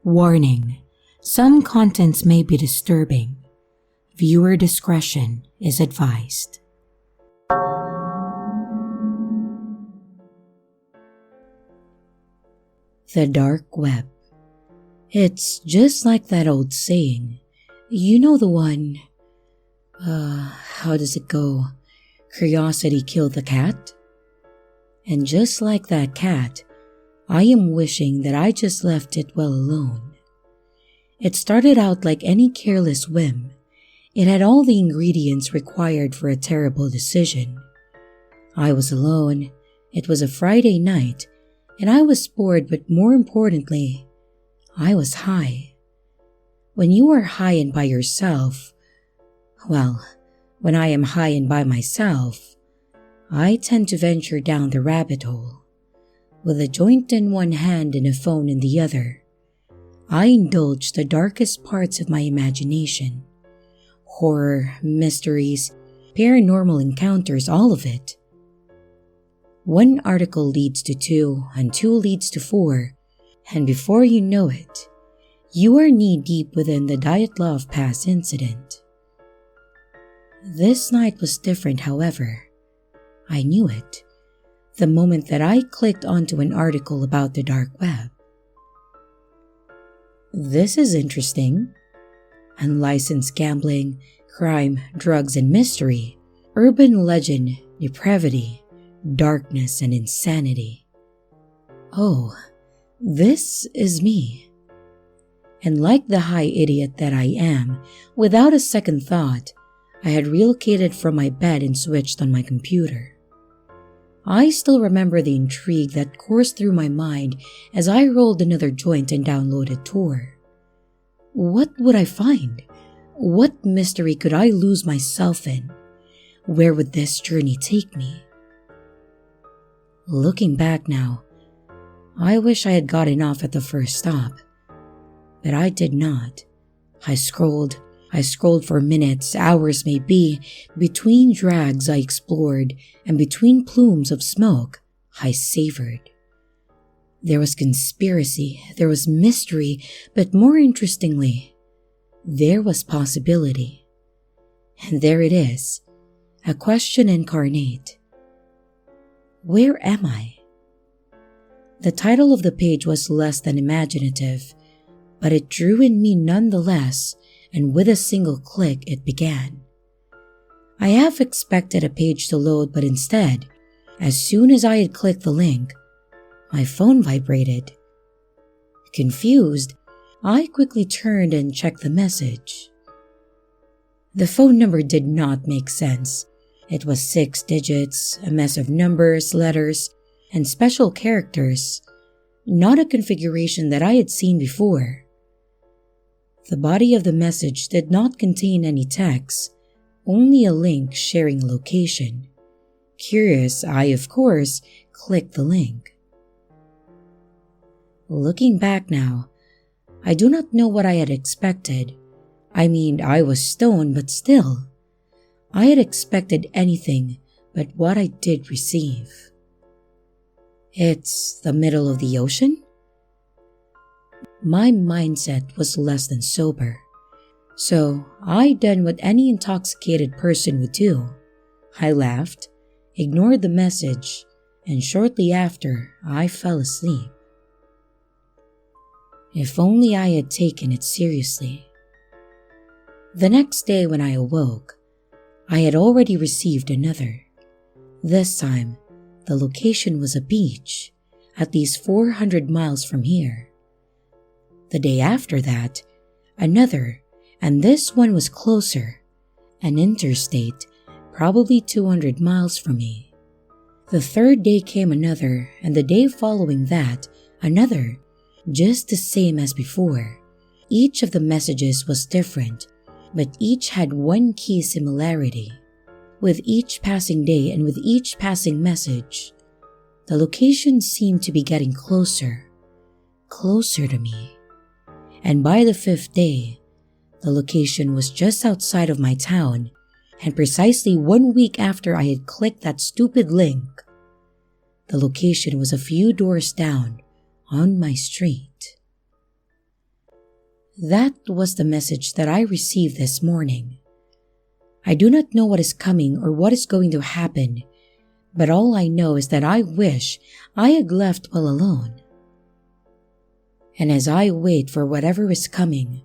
Warning: some contents may be disturbing. Viewer discretion is advised. The dark web. It's just like that old saying. You know the one, how does it go? Curiosity killed the cat? And just like that cat, I am wishing that I just left it well alone. It started out like any careless whim. It had all the ingredients required for a terrible decision. I was alone, it was a Friday night, and I was bored, but more importantly, I was high. When you are high and by yourself, well, when I am high and by myself, I tend to venture down the rabbit hole. With a joint in one hand and a phone in the other, I indulge the darkest parts of my imagination. Horror, mysteries, paranormal encounters, all of it. One article leads to two, and two leads to four, and before you know it, you are knee-deep within the Dyatlov Pass incident. This night was different, however. I knew it the moment that I clicked onto an article about the dark web. This is interesting. Unlicensed gambling, crime, drugs, and mystery, urban legend, depravity, darkness, and insanity. Oh, this is me. And like the high idiot that I am, without a second thought, I had relocated from my bed and switched on my computer. I still remember the intrigue that coursed through my mind as I rolled another joint and downloaded Tor. What would I find? What mystery could I lose myself in? Where would this journey take me? Looking back now, I wish I had gotten off at the first stop, but I did not. I scrolled for minutes, hours maybe. Between drags I explored, and between plumes of smoke I savored. There was conspiracy, there was mystery, but more interestingly, there was possibility. And there it is, a question incarnate. Where am I? The title of the page was less than imaginative, but it drew in me nonetheless, and with a single click it began. I half expected a page to load, but instead, as soon as I had clicked the link, my phone vibrated. Confused, I quickly turned and checked the message. The phone number did not make sense. It was 6 digits, a mess of numbers, letters, and special characters, not a configuration that I had seen before. The body of the message did not contain any text, only a link sharing a location. Curious, I, of course, clicked the link. Looking back now, I do not know what I had expected. I mean, I was stoned, but still. I had expected anything but what I did receive. It's the middle of the ocean? My mindset was less than sober, so I done what any intoxicated person would do. I laughed, ignored the message, and shortly after, I fell asleep. If only I had taken it seriously. The next day when I awoke, I had already received another. This time, the location was a beach, at least 400 miles from here. The day after that, another, and this one was closer, an interstate, probably 200 miles from me. The third day came another, and the day following that, another, just the same as before. Each of the messages was different, but each had one key similarity. With each passing day and with each passing message, the location seemed to be getting closer to me. And by the 5th day, the location was just outside of my town, and precisely 1 week after I had clicked that stupid link, the location was a few doors down on my street. That was the message that I received this morning. I do not know what is coming or what is going to happen, but all I know is that I wish I had left well alone. And as I wait for whatever is coming,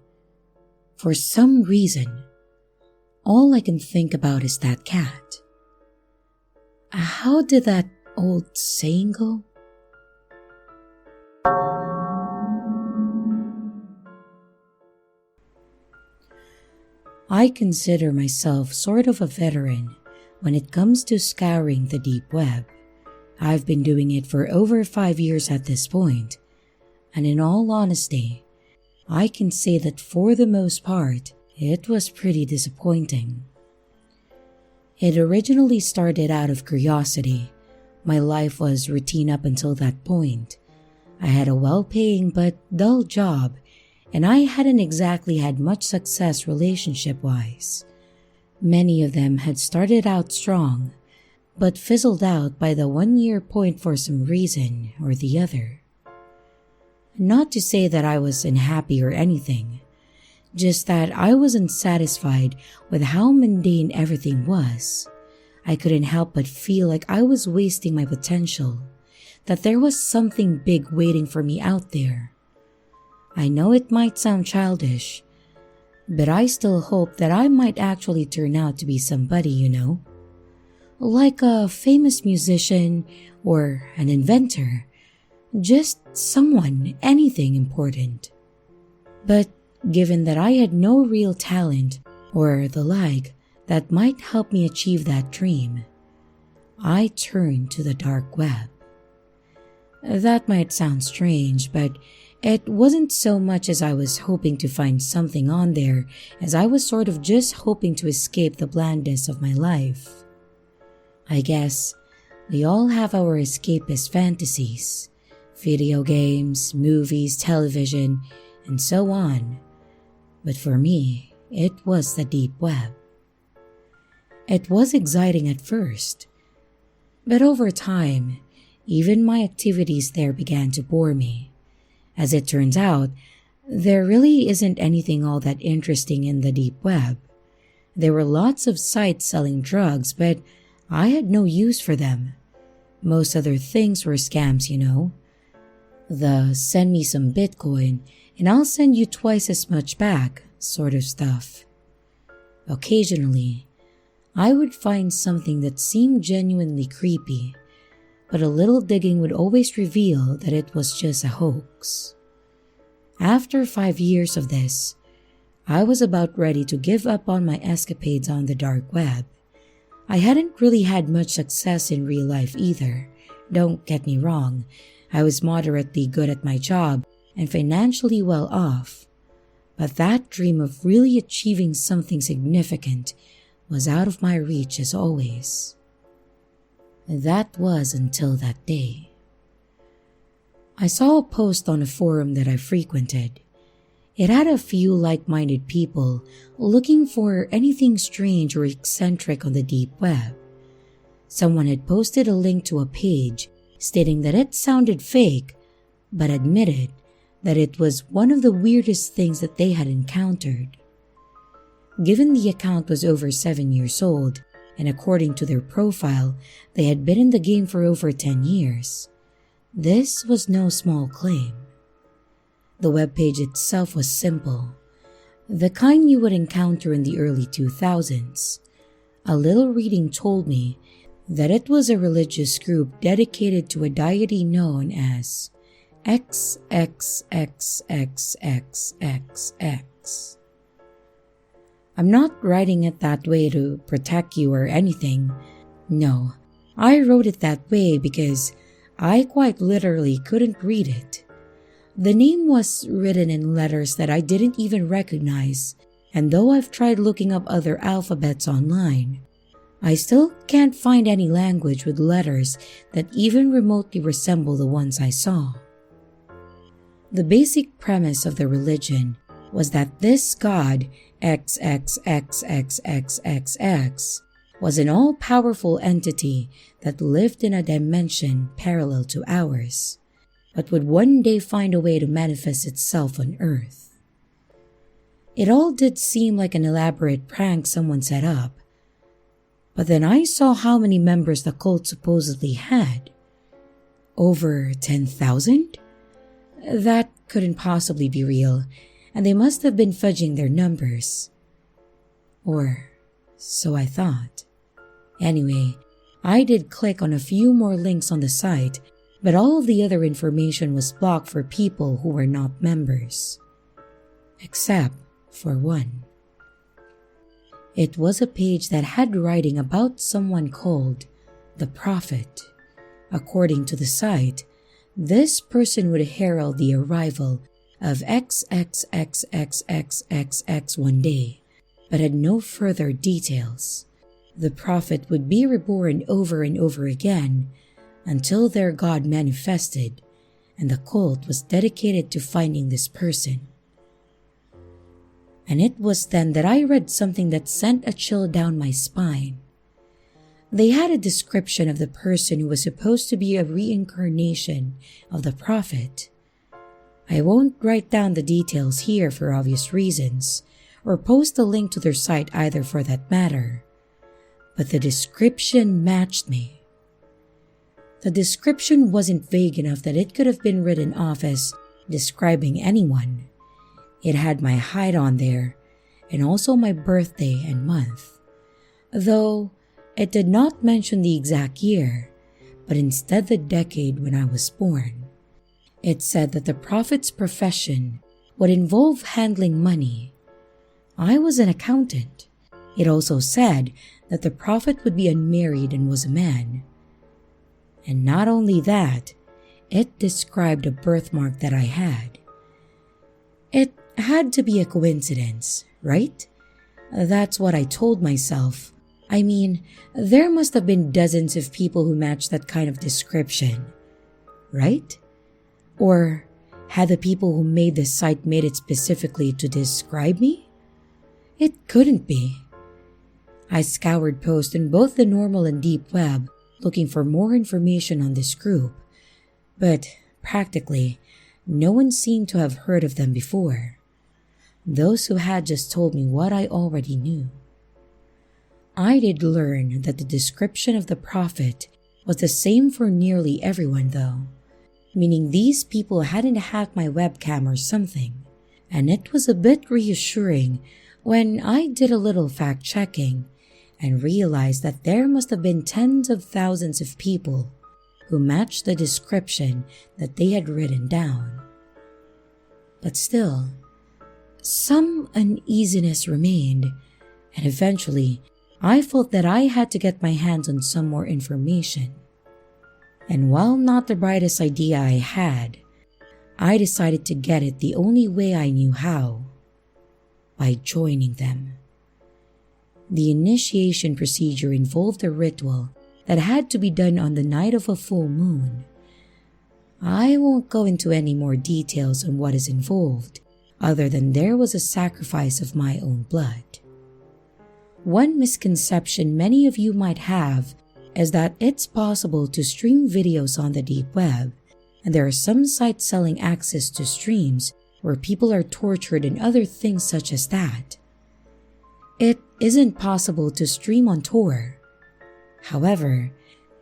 for some reason, all I can think about is that cat. How did that old saying go? I consider myself sort of a veteran when it comes to scouring the deep web. I've been doing it for over 5 years at this point, and in all honesty, I can say that for the most part, it was pretty disappointing. It originally started out of curiosity. My life was routine up until that point. I had a well-paying but dull job, and I hadn't exactly had much success relationship-wise. Many of them had started out strong, but fizzled out by the 1-year point for some reason or the other. Not to say that I was unhappy or anything, just that I wasn't satisfied with how mundane everything was. I couldn't help but feel like I was wasting my potential, that there was something big waiting for me out there. I know it might sound childish, but I still hope that I might actually turn out to be somebody, like a famous musician or an inventor, just someone, anything important. But given that I had no real talent or the like that might help me achieve that dream, I turned to the dark web. That might sound strange, but it wasn't so much as I was hoping to find something on there as I was sort of just hoping to escape the blandness of my life. I guess we all have our escapist fantasies, video games, movies, television, and so on. But for me, it was the deep web. It was exciting at first, but over time, even my activities there began to bore me. As it turns out, there really isn't anything all that interesting in the deep web. There were lots of sites selling drugs, but I had no use for them. Most other things were scams, The send me some Bitcoin and I'll send you twice as much back sort of stuff. Occasionally, I would find something that seemed genuinely creepy, but a little digging would always reveal that it was just a hoax. After 5 years of this, I was about ready to give up on my escapades on the dark web. I hadn't really had much success in real life either. Don't get me wrong, I was moderately good at my job and financially well off. But that dream of really achieving something significant was out of my reach as always. That was until that day. I saw a post on a forum that I frequented. It had a few like-minded people looking for anything strange or eccentric on the deep web. Someone had posted a link to a page stating that it sounded fake, but admitted that it was one of the weirdest things that they had encountered. Given the account was over 7 years old, and according to their profile, they had been in the game for over 10 years. This was no small claim. The webpage itself was simple, the kind you would encounter in the early 2000s. A little reading told me that it was a religious group dedicated to a deity known as XXXXXXX. I'm not writing it that way to protect you or anything. No, I wrote it that way because I quite literally couldn't read it. The name was written in letters that I didn't even recognize, and though I've tried looking up other alphabets online, I still can't find any language with letters that even remotely resemble the ones I saw. The basic premise of the religion was that this god, XXXXXXX, was an all-powerful entity that lived in a dimension parallel to ours, but would one day find a way to manifest itself on Earth. It all did seem like an elaborate prank someone set up. But then I saw how many members the cult supposedly had. Over 10,000? That couldn't possibly be real, and they must have been fudging their numbers. Or so I thought. Anyway, I did click on a few more links on the site, but all of the other information was blocked for people who were not members. Except for one. It was a page that had writing about someone called the Prophet. According to the site, this person would herald the arrival of XXXXXXX one day, but had no further details. The Prophet would be reborn over and over again until their God manifested, and the cult was dedicated to finding this person. And it was then that I read something that sent a chill down my spine. They had a description of the person who was supposed to be a reincarnation of the Prophet. I won't write down the details here for obvious reasons, or post a link to their site either for that matter, but the description matched me. The description wasn't vague enough that it could have been written off as describing anyone. It had my height on there, and also my birthday and month. Though it did not mention the exact year, but instead the decade when I was born. It said that the Prophet's profession would involve handling money. I was an accountant. It also said that the Prophet would be unmarried and was a man. And not only that, it described a birthmark that I had. It had to be a coincidence, right? That's what I told myself. I mean, there must have been dozens of people who matched that kind of description, right? Or had the people who made this site made it specifically to describe me? It couldn't be. I scoured posts in both the normal and deep web looking for more information on this group, but practically no one seemed to have heard of them before. Those who had just told me what I already knew. I did learn that the description of the Prophet was the same for nearly everyone though, meaning these people hadn't hacked my webcam or something, and it was a bit reassuring when I did a little fact-checking and realized that there must have been tens of thousands of people who matched the description that they had written down. But still, some uneasiness remained, and eventually I felt that I had to get my hands on some more information. And while not the brightest idea I had, I decided to get it the only way I knew how, by joining them. The initiation procedure involved a ritual that had to be done on the night of a full moon. I won't go into any more details on what is involved, other than there was a sacrifice of my own blood. One misconception many of you might have is that it's possible to stream videos on the deep web, and there are some sites selling access to streams where people are tortured and other things such as that. It isn't possible to stream on Tor. However,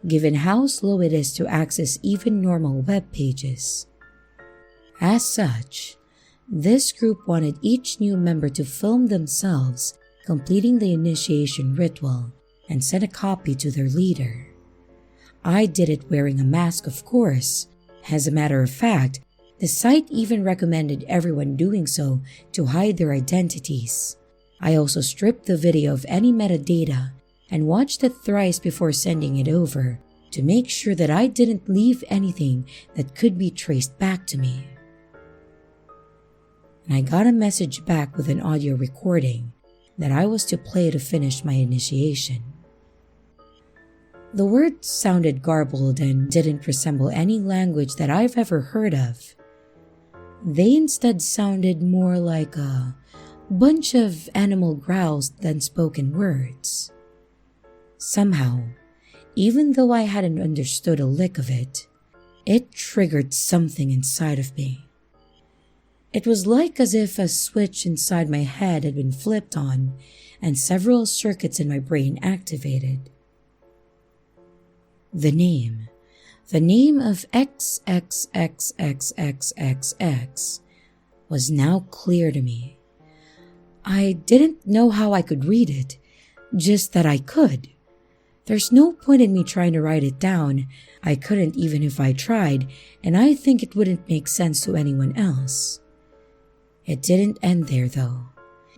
given how slow it is to access even normal web pages. As such, this group wanted each new member to film themselves completing the initiation ritual and send a copy to their leader. I did it wearing a mask, of course. As a matter of fact, the site even recommended everyone doing so to hide their identities. I also stripped the video of any metadata and watched it thrice before sending it over to make sure that I didn't leave anything that could be traced back to me. And I got a message back with an audio recording that I was to play to finish my initiation. The words sounded garbled and didn't resemble any language that I've ever heard of. They instead sounded more like a bunch of animal growls than spoken words. Somehow, even though I hadn't understood a lick of it, it triggered something inside of me. It was like as if a switch inside my head had been flipped on and several circuits in my brain activated. The name of XXXXXXX was now clear to me. I didn't know how I could read it, just that I could. There's no point in me trying to write it down. I couldn't even if I tried, and I think it wouldn't make sense to anyone else. It didn't end there though.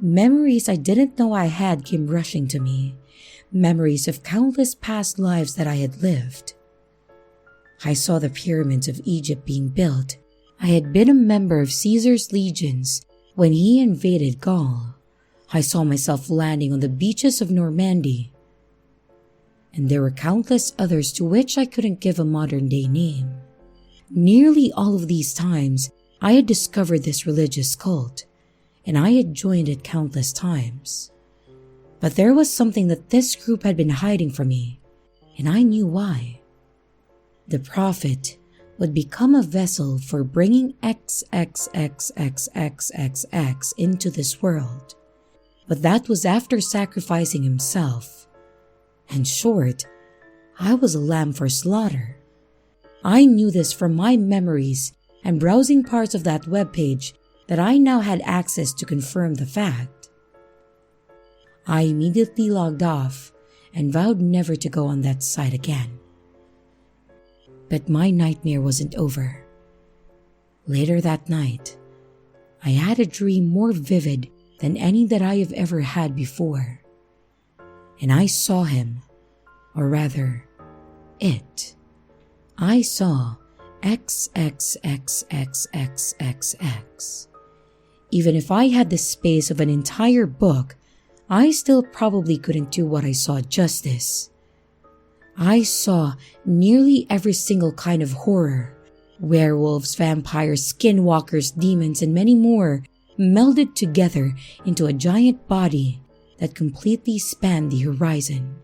Memories I didn't know I had came rushing to me. Memories of countless past lives that I had lived. I saw the pyramids of Egypt being built. I had been a member of Caesar's legions when he invaded Gaul. I saw myself landing on the beaches of Normandy. And there were countless others to which I couldn't give a modern-day name. Nearly all of these times, I had discovered this religious cult, and I had joined it countless times. But there was something that this group had been hiding from me, and I knew why. The prophet would become a vessel for bringing XXXXXXX into this world, but that was after sacrificing himself. In short, I was a lamb for slaughter. I knew this from my memories and browsing parts of that webpage that I now had access to confirm the fact. I immediately logged off and vowed never to go on that site again. But my nightmare wasn't over. Later that night, I had a dream more vivid than any that I have ever had before. And I saw him, or rather, it. I saw XXXXXXX. Even if I had the space of an entire book, I still probably couldn't do what I saw justice. I saw nearly every single kind of horror. Werewolves, vampires, skinwalkers, demons, and many more melded together into a giant body that completely spanned the horizon.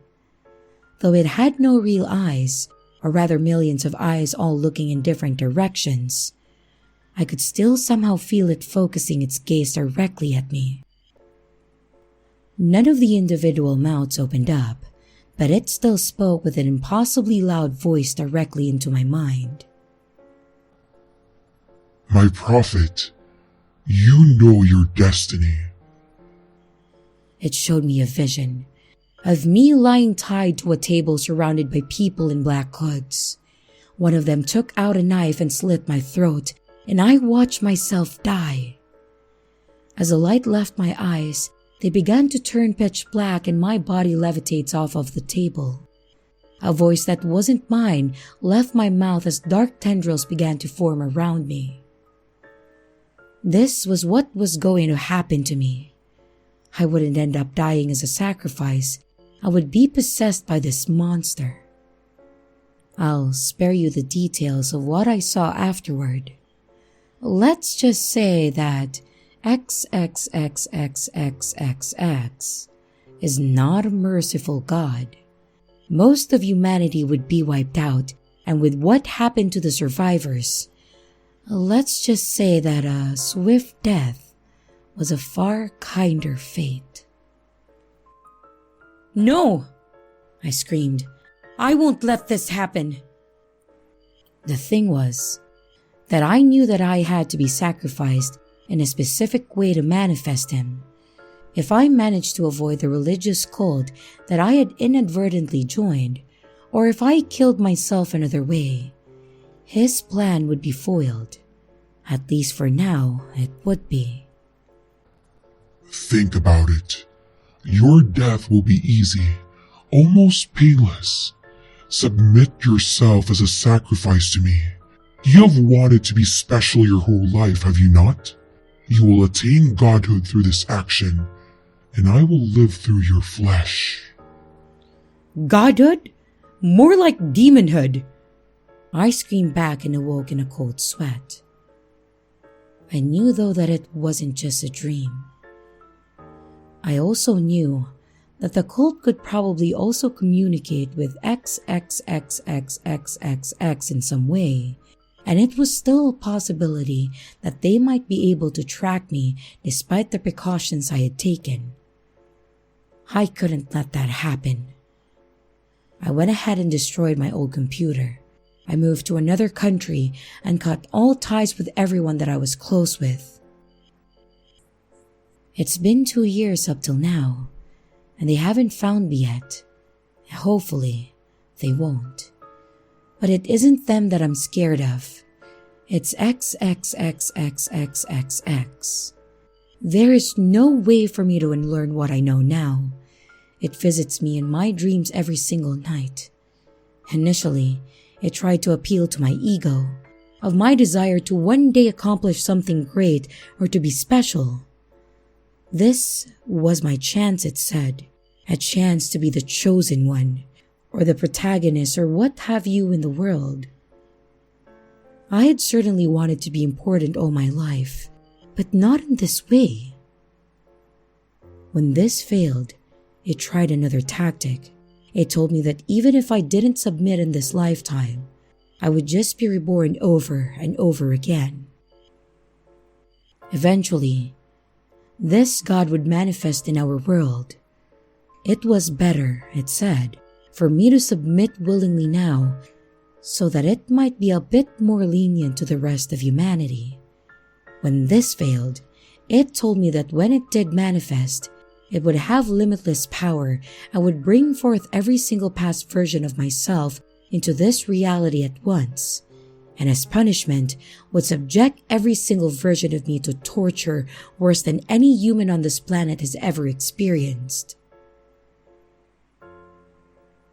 Though it had no real eyes, or rather millions of eyes all looking in different directions, I could still somehow feel it focusing its gaze directly at me. None of the individual mouths opened up, but it still spoke with an impossibly loud voice directly into my mind. My prophet, you know your destiny. It showed me a vision of me lying tied to a table surrounded by people in black hoods. One of them took out a knife and slit my throat, and I watched myself die. As the light left my eyes, they began to turn pitch black and my body levitates off of the table. A voice that wasn't mine left my mouth as dark tendrils began to form around me. This was what was going to happen to me. I wouldn't end up dying as a sacrifice. I would be possessed by this monster. I'll spare you the details of what I saw afterward. Let's just say that XXXXXXX is not a merciful God. Most of humanity would be wiped out, and with what happened to the survivors, let's just say that a swift death was a far kinder fate. "No!" I screamed. "I won't let this happen." The thing was that I knew that I had to be sacrificed in a specific way to manifest him. If I managed to avoid the religious cult that I had inadvertently joined, or if I killed myself another way, his plan would be foiled. At least for now, it would be. Think about it. Your death will be easy, almost painless. Submit yourself as a sacrifice to me. You have wanted to be special your whole life, have you not? You will attain godhood through this action, and I will live through your flesh. Godhood? More like demonhood! I screamed back and awoke in a cold sweat. I knew though that it wasn't just a dream. I also knew that the cult could probably also communicate with XXXXXXX in some way, and it was still a possibility that they might be able to track me despite the precautions I had taken. I couldn't let that happen. I went ahead and destroyed my old computer. I moved to another country and cut all ties with everyone that I was close with. It's been 2 years up till now, and they haven't found me yet. Hopefully, they won't. But it isn't them that I'm scared of. It's XXXXXXX. There is no way for me to unlearn what I know now. It visits me in my dreams every single night. Initially, it tried to appeal to my ego, of my desire to one day accomplish something great or to be special. This was my chance, it said, a chance to be the chosen one, or the protagonist, or what have you in the world. I had certainly wanted to be important all my life, but not in this way. When this failed, it tried another tactic. It told me that even if I didn't submit in this lifetime, I would just be reborn over and over again. Eventually, this God would manifest in our world. It was better, it said, for me to submit willingly now so that it might be a bit more lenient to the rest of humanity. When this failed, it told me that when it did manifest, it would have limitless power and would bring forth every single past version of myself into this reality at once, and as punishment would subject every single version of me to torture worse than any human on this planet has ever experienced.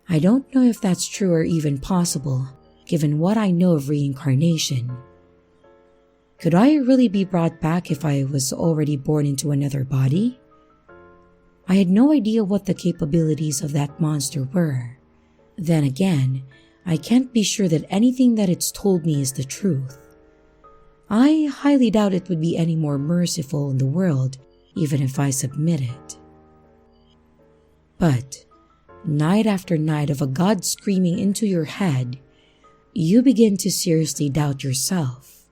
I don't know if that's true or even possible, given what I know of reincarnation. Could I really be brought back if I was already born into another body? I had no idea what the capabilities of that monster were. Then again, I can't be sure that anything that it's told me is the truth. I highly doubt it would be any more merciful in the world, even if I submitted. But night after night of a God screaming into your head, you begin to seriously doubt yourself.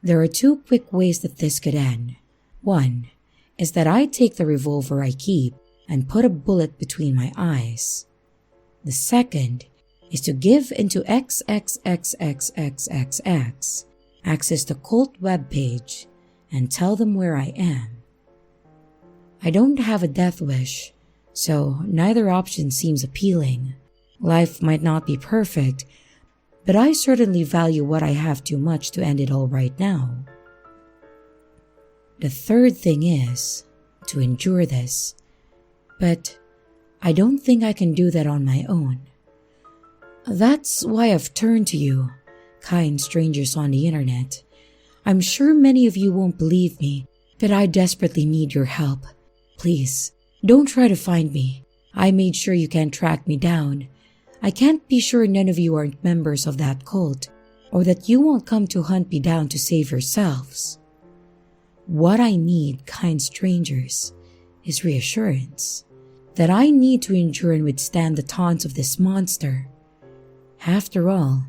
There are 2 quick ways that this could end. One is that I take the revolver I keep and put a bullet between my eyes. The second is to give into XXXXXXX access the cult webpage and tell them where I am. I don't have a death wish, so neither option seems appealing. Life might not be perfect, but I certainly value what I have too much to end it all right now. The third thing is to endure this, but I don't think I can do that on my own. That's why I've turned to you, kind strangers on the internet. I'm sure many of you won't believe me, but I desperately need your help. Please, don't try to find me. I made sure you can't track me down. I can't be sure none of you aren't members of that cult, or that you won't come to hunt me down to save yourselves. What I need, kind strangers, is reassurance that I need to endure and withstand the taunts of this monster. After all,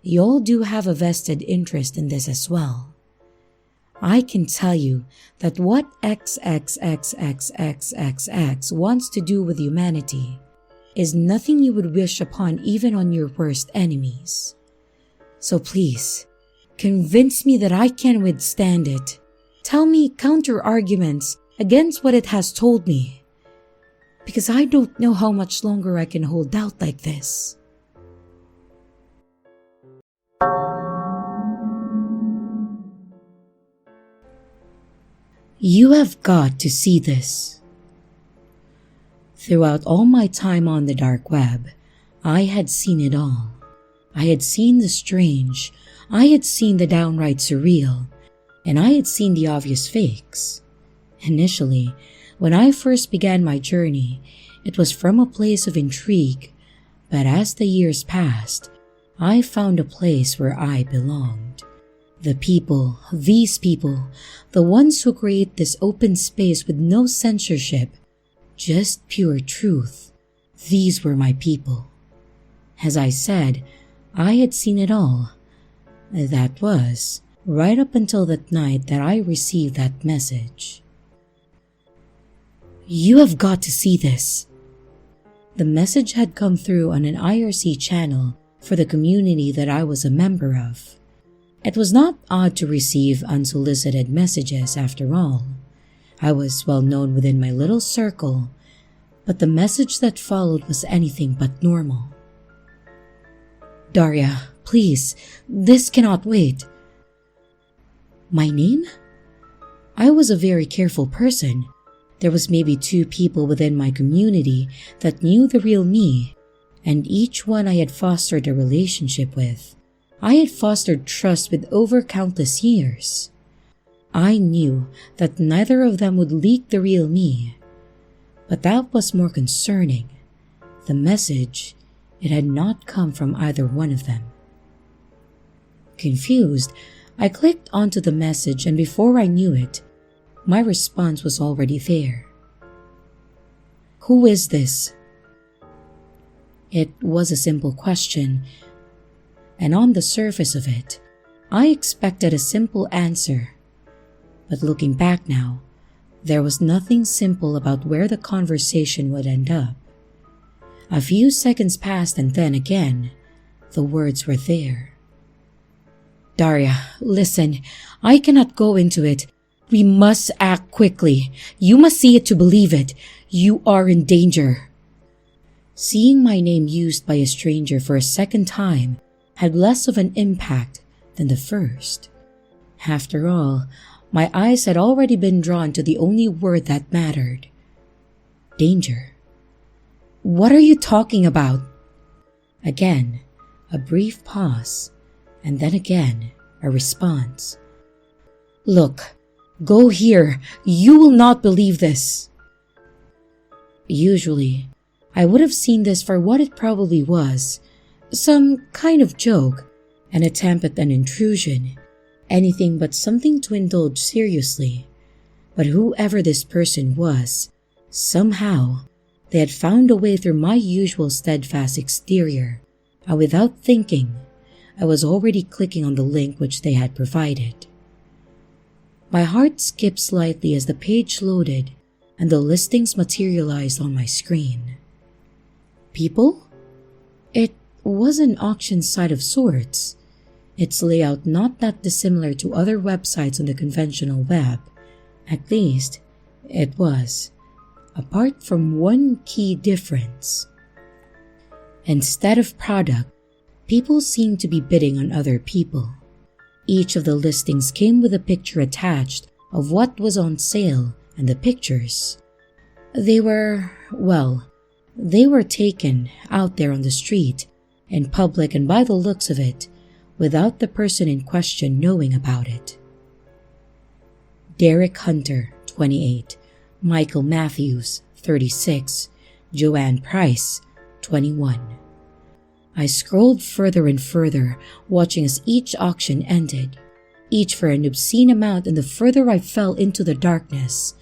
you all do have a vested interest in this as well. I can tell you that what XXXXXXX wants to do with humanity is nothing you would wish upon even on your worst enemies. So please, convince me that I can withstand it. Tell me counter-arguments against what it has told me, because I don't know how much longer I can hold out like this. You have got to see this. Throughout all my time on the dark web, I had seen it all. I had seen the strange, I had seen the downright surreal, and I had seen the obvious fakes. Initially, when I first began my journey, it was from a place of intrigue, but as the years passed, I found a place where I belonged. The people, these people, the ones who create this open space with no censorship, just pure truth, these were my people. As I said, I had seen it all, That was right up until that night that I received that message. "You have got to see this." The message had come through on an IRC channel for the community that I was a member of. It was not odd to receive unsolicited messages after all. I was well known within my little circle, but the message that followed was anything but normal. "Daria, please, this cannot wait." My name? I was a very careful person. There was maybe 2 people within my community that knew the real me, and each one I had fostered a relationship with. I had fostered trust with over countless years. I knew that neither of them would leak the real me, but that was more concerning. The message, it had not come from either one of them. Confused, I clicked onto the message, and before I knew it, my response was already there. "Who is this?" It was a simple question, and on the surface of it, I expected a simple answer. But looking back now, there was nothing simple about where the conversation would end up. A few seconds passed, and then again, the words were there. "Daria, listen, I cannot go into it. We must act quickly. You must see it to believe it. You are in danger." Seeing my name used by a stranger for a second time had less of an impact than the first. After all, my eyes had already been drawn to the only word that mattered: danger. "What are you talking about?" Again, a brief pause, and then again, a response. "Look, go here. You will not believe this." Usually, I would have seen this for what it probably was: some kind of joke, an attempt at an intrusion, anything but something to indulge seriously. But whoever this person was, somehow, they had found a way through my usual steadfast exterior, and without thinking, I was already clicking on the link which they had provided. My heart skipped slightly as the page loaded and the listings materialized on my screen. People? It was an auction site of sorts. Its layout not that dissimilar to other websites on the conventional web. At least, it was, apart from one key difference. Instead of product, people seemed to be bidding on other people. Each of the listings came with a picture attached of what was on sale, and the pictures, they were taken out there on the street, in public, and by the looks of it, without the person in question knowing about it. Derek Hunter, 28, Michael Matthews, 36, Joanne Price, 21. I scrolled further and further, watching as each auction ended, each for an obscene amount, and the further I fell into the darkness,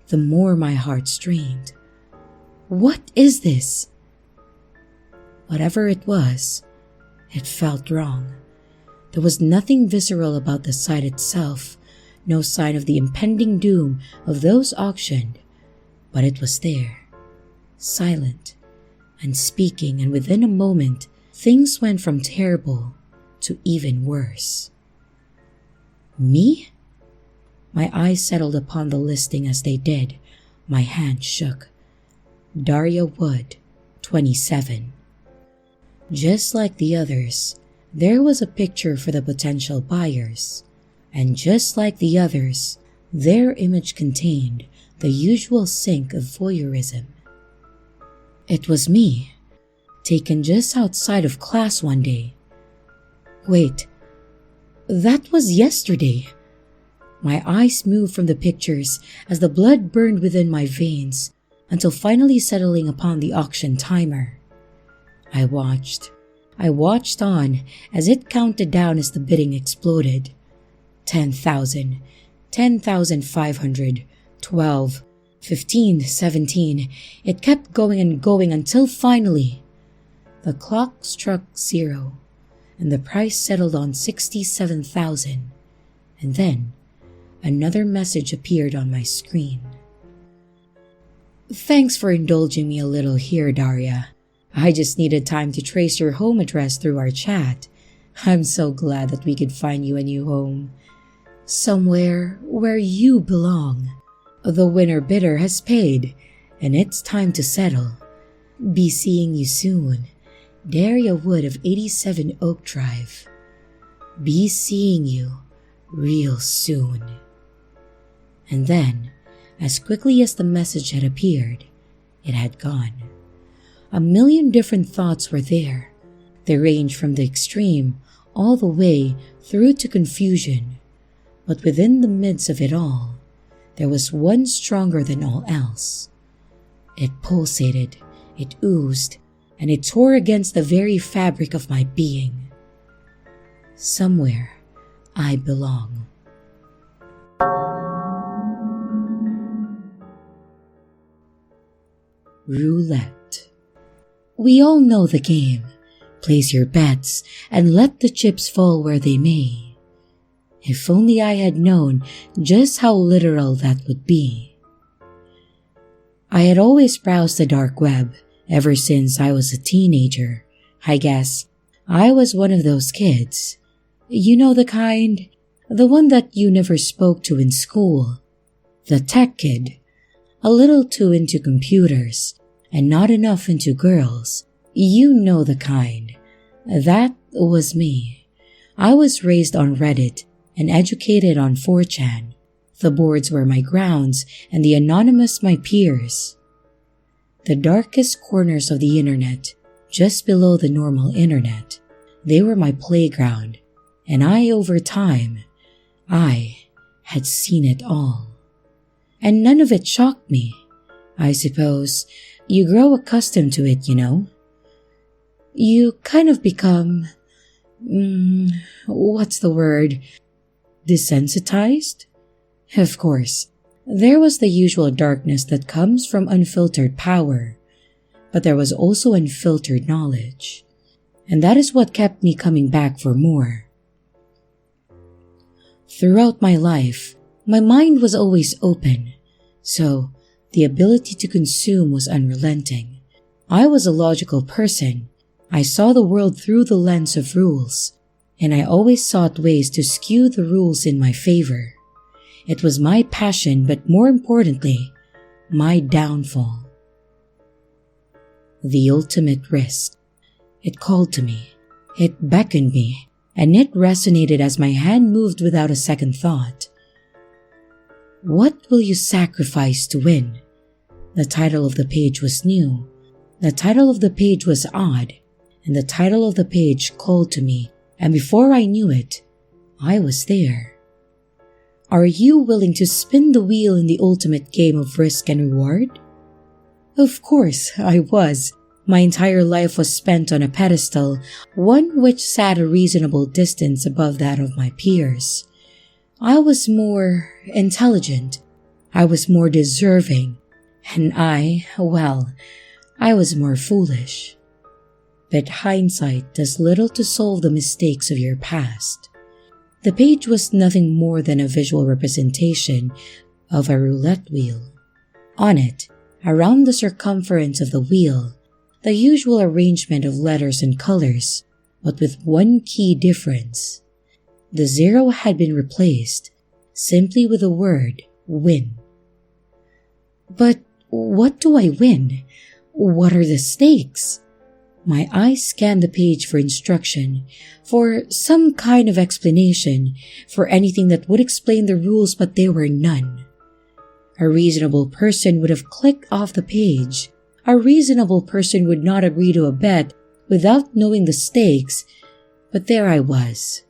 the more my heart strained. What is this? Whatever it was, it felt wrong. There was nothing visceral about the sight itself, no sign of the impending doom of those auctioned, but it was there, silent and speaking, and within a moment, things went from terrible to even worse. Me? My eyes settled upon the listing. As they did, my hand shook. Daria Wood, 27. Just like the others, there was a picture for the potential buyers, and just like the others, their image contained the usual sink of voyeurism. It was me, taken just outside of class one day. Wait, that was yesterday. My eyes moved from the pictures as the blood burned within my veins until finally settling upon the auction timer. I watched on as it counted down as the bidding exploded. 10,000, 10,500, 12, 15, 17. It kept going and going until finally the clock struck 0, and the price settled on 67,000. And then, another message appeared on my screen. Thanks for indulging me a little here, Daria. I just needed time to trace your home address through our chat. I'm so glad that we could find you a new home. Somewhere where you belong. The winner bidder has paid, and it's time to settle. Be seeing you soon. Daria Wood of 87 Oak Drive. Be seeing you real soon. And then, as quickly as the message had appeared, it had gone. A million different thoughts were there. They ranged from the extreme all the way through to confusion. But within the midst of it all, there was one stronger than all else. It pulsated, it oozed, and it tore against the very fabric of my being. Somewhere I belong. Roulette. We all know the game. Place your bets and let the chips fall where they may. If only I had known just how literal that would be. I had always browsed the dark web ever since I was a teenager. I guess I was one of those kids. You know the kind, the one that you never spoke to in school. The tech kid, a little too into computers and not enough into girls. You know the kind. That was me. I was raised on Reddit and educated on 4chan. The boards were my grounds and the anonymous my peers. The darkest corners of the internet, just below the normal internet, they were my playground, and over time, I had seen it all. And none of it shocked me. I suppose you grow accustomed to it, you know? You kind of become, what's the word? Desensitized? Of course, there was the usual darkness that comes from unfiltered power, but there was also unfiltered knowledge. And that is what kept me coming back for more. Throughout my life, my mind was always open, so the ability to consume was unrelenting. I was a logical person. I saw the world through the lens of rules, and I always sought ways to skew the rules in my favor. It was my passion, but more importantly, my downfall. The ultimate risk. It called to me. It beckoned me, and it resonated as my hand moved without a second thought. What will you sacrifice to win? The title of the page was new. The title of the page was odd, and the title of the page called to me, and before I knew it, I was there. Are you willing to spin the wheel in the ultimate game of risk and reward? Of course, I was. My entire life was spent on a pedestal, one which sat a reasonable distance above that of my peers. I was more intelligent. I was more deserving. And I was more foolish. But hindsight does little to solve the mistakes of your past. The page was nothing more than a visual representation of a roulette wheel. On it, around the circumference of the wheel, the usual arrangement of letters and colors, but with one key difference. The 0 had been replaced simply with the word win. But what do I win? What are the stakes? My eyes scanned the page for instruction, for some kind of explanation, for anything that would explain the rules, but there were none. A reasonable person would have clicked off the page. A reasonable person would not agree to a bet without knowing the stakes, but there I was,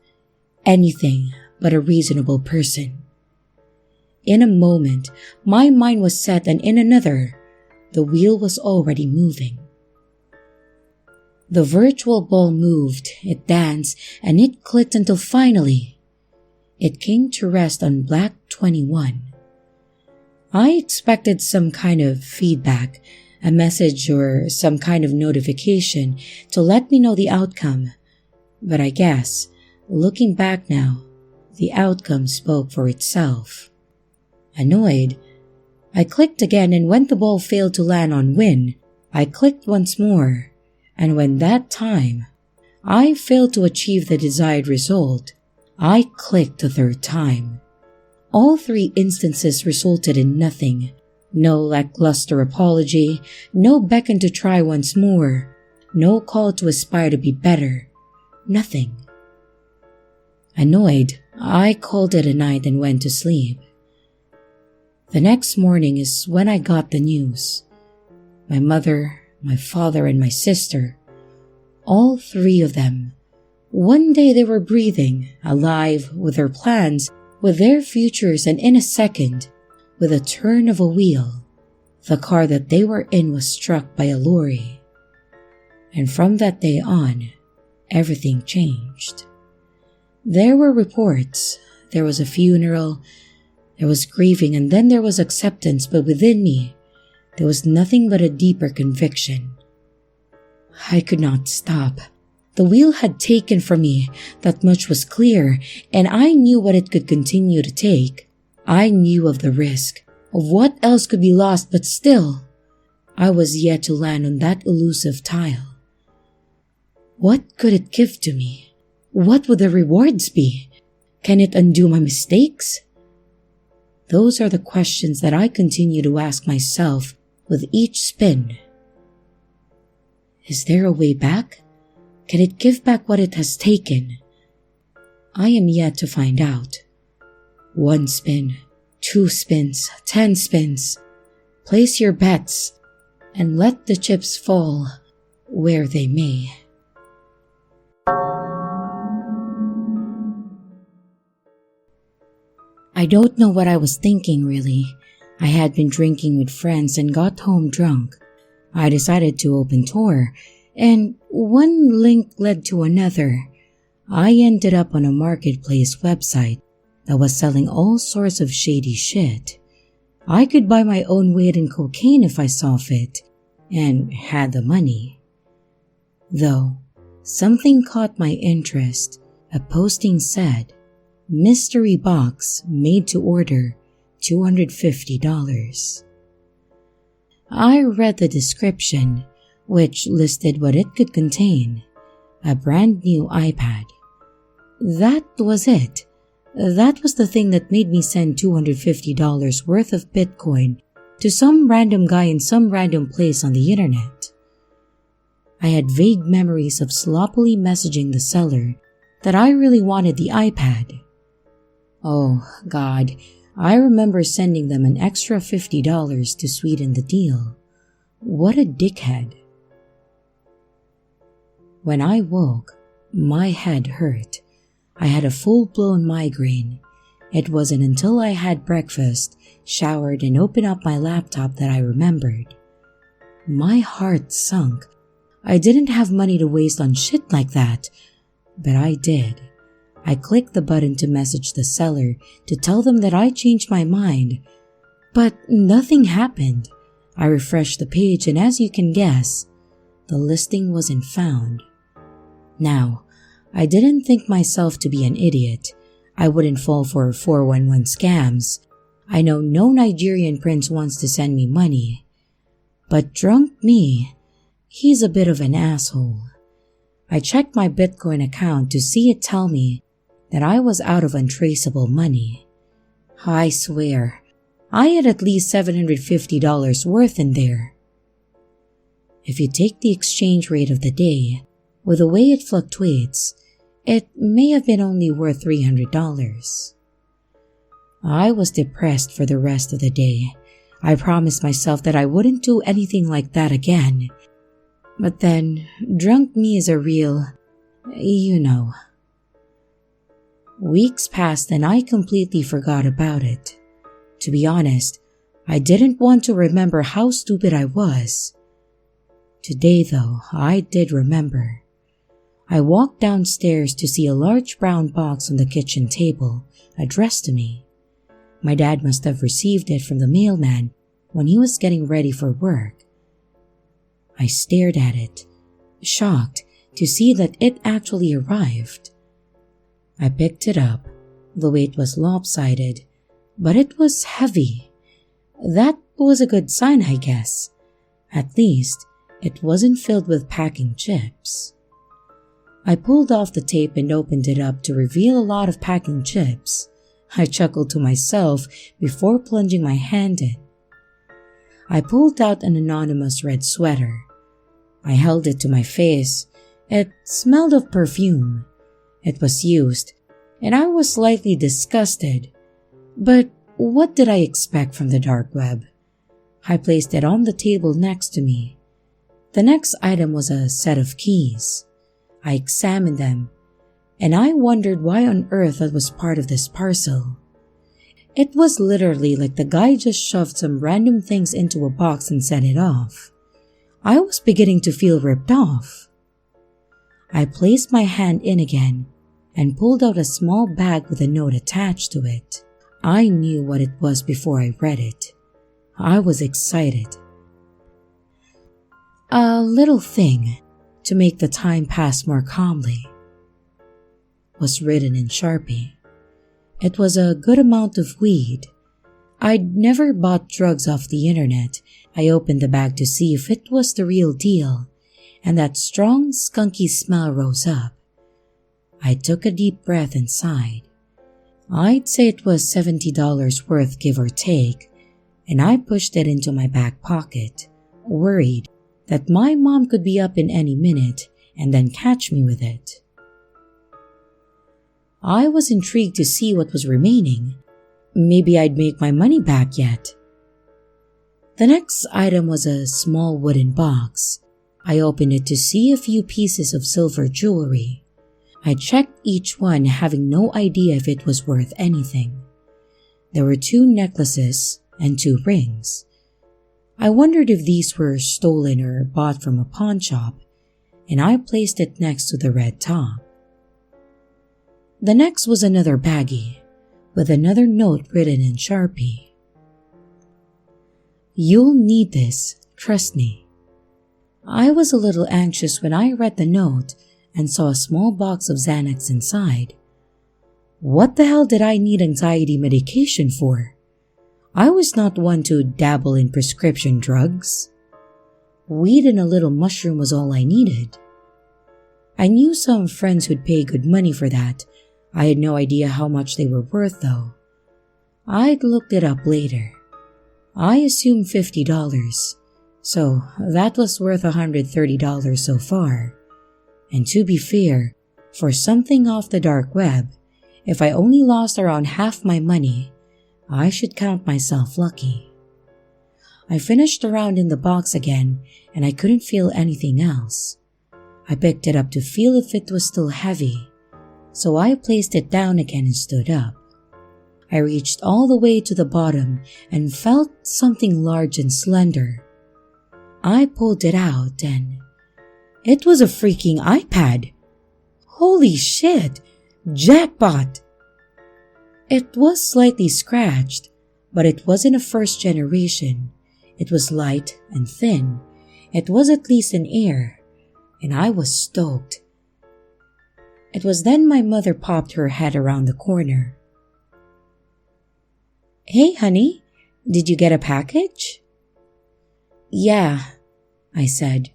anything but a reasonable person. In a moment, my mind was set, and in another, the wheel was already moving. The virtual ball moved, it danced, and it clicked until finally, it came to rest on black 21. I expected some kind of feedback, a message or some kind of notification to let me know the outcome, But I guess, looking back now, the outcome spoke for itself. Annoyed, I clicked again, and when the ball failed to land on win, I clicked once more, and when that time I failed to achieve the desired result, I clicked a third time. All 3 instances resulted in nothing. No lackluster apology, no beckon to try once more, no call to aspire to be better. Nothing. Annoyed, I called it a night and went to sleep. The next morning is when I got the news. My mother, my father, and my sister, all 3 of them, one day they were breathing, alive, with their plans, with their futures, and in a second, with a turn of a wheel, the car that they were in was struck by a lorry. And from that day on, everything changed. There were reports, there was a funeral, there was grieving, and then there was acceptance, but within me, there was nothing but a deeper conviction. I could not stop. The wheel had taken from me, that much was clear, and I knew what it could continue to take. I knew of the risk, of what else could be lost, but still, I was yet to land on that elusive tile. What could it give to me? What would the rewards be? Can it undo my mistakes? Those are the questions that I continue to ask myself with each spin. Is there a way back? Can it give back what it has taken? I am yet to find out. 1 spin, 2 spins, 10 spins. Place your bets and let the chips fall where they may. I don't know what I was thinking really. I had been drinking with friends and got home drunk. I decided to open Tor, and one link led to another. I ended up on a marketplace website that was selling all sorts of shady shit. I could buy my own weight in cocaine if I saw fit, and had the money. Though, something caught my interest. A posting said, "Mystery box made to order, $250. I read the description, which listed what it could contain. A brand new iPad. That was it. That was the thing that made me send $250 worth of Bitcoin to some random guy in some random place on the internet. I had vague memories of sloppily messaging the seller that I really wanted the iPad. Oh, God, I remember sending them an extra $50 to sweeten the deal. What a dickhead. When I woke, my head hurt. I had a full-blown migraine. It wasn't until I had breakfast, showered, and opened up my laptop that I remembered. My heart sunk. I didn't have money to waste on shit like that, but I did. I clicked the button to message the seller to tell them that I changed my mind, but nothing happened. I refreshed the page, and as you can guess, the listing wasn't found. Now, I didn't think myself to be an idiot. I wouldn't fall for 411 scams. I know no Nigerian prince wants to send me money. But drunk me, he's a bit of an asshole. I checked my Bitcoin account to see it tell me that I was out of untraceable money. I swear, I had at least $750 worth in there. If you take the exchange rate of the day, with the way it fluctuates, it may have been only worth $300. I was depressed for the rest of the day. I promised myself that I wouldn't do anything like that again. But then, drunk me is a real, you know. Weeks passed and I completely forgot about it. To be honest, I didn't want to remember how stupid I was. Today though, I did remember. I walked downstairs to see a large brown box on the kitchen table, addressed to me. My dad must have received it from the mailman when he was getting ready for work. I stared at it, shocked, to see that it actually arrived. I picked it up. The weight was lopsided, but it was heavy. That was a good sign, I guess. At least, it wasn't filled with packing chips. I pulled off the tape and opened it up to reveal a lot of packing chips. I chuckled to myself before plunging my hand in. I pulled out an anonymous red sweater. I held it to my face. It smelled of perfume. It was used, and I was slightly disgusted. But what did I expect from the dark web? I placed it on the table next to me. The next item was a set of keys. I examined them, and I wondered why on earth that was part of this parcel. It was literally like the guy just shoved some random things into a box and sent it off. I was beginning to feel ripped off. I placed my hand in again and pulled out a small bag with a note attached to it. I knew what it was before I read it. I was excited. A little thing to make the time pass more calmly was written in Sharpie. It was a good amount of weed. I'd never bought drugs off the internet. I opened the bag to see if it was the real deal, and that strong, skunky smell rose up. I took a deep breath and sighed. I'd say it was $70 worth, give or take, and I pushed it into my back pocket, worried that my mom could be up in any minute and then catch me with it. I was intrigued to see what was remaining. Maybe I'd make my money back yet. The next item was a small wooden box. I opened it to see a few pieces of silver jewelry. I checked each one, having no idea if it was worth anything. There were 2 necklaces and 2 rings. I wondered if these were stolen or bought from a pawn shop, and I placed it next to the red top. The next was another baggie, with another note written in Sharpie. "You'll need this, trust me." I was a little anxious when I read the note and saw a small box of Xanax inside. What the hell did I need anxiety medication for? I was not one to dabble in prescription drugs. Weed and a little mushroom was all I needed. I knew some friends who'd pay good money for that. I had no idea how much they were worth though. I'd looked it up later. I assumed $50, so that was worth $130 so far. And to be fair, for something off the dark web, if I only lost around half my money, I should count myself lucky. I finished the round in the box again, and I couldn't feel anything else. I picked it up to feel if it was still heavy, so I placed it down again and stood up. I reached all the way to the bottom and felt something large and slender. I pulled it out and it was a freaking iPad. Holy shit! Jackpot! It was slightly scratched, but it wasn't a first generation. It was light and thin. It was at least an Air, and I was stoked. It was then my mother popped her head around the corner. "Hey, honey, did you get a package?" "Yeah," I said,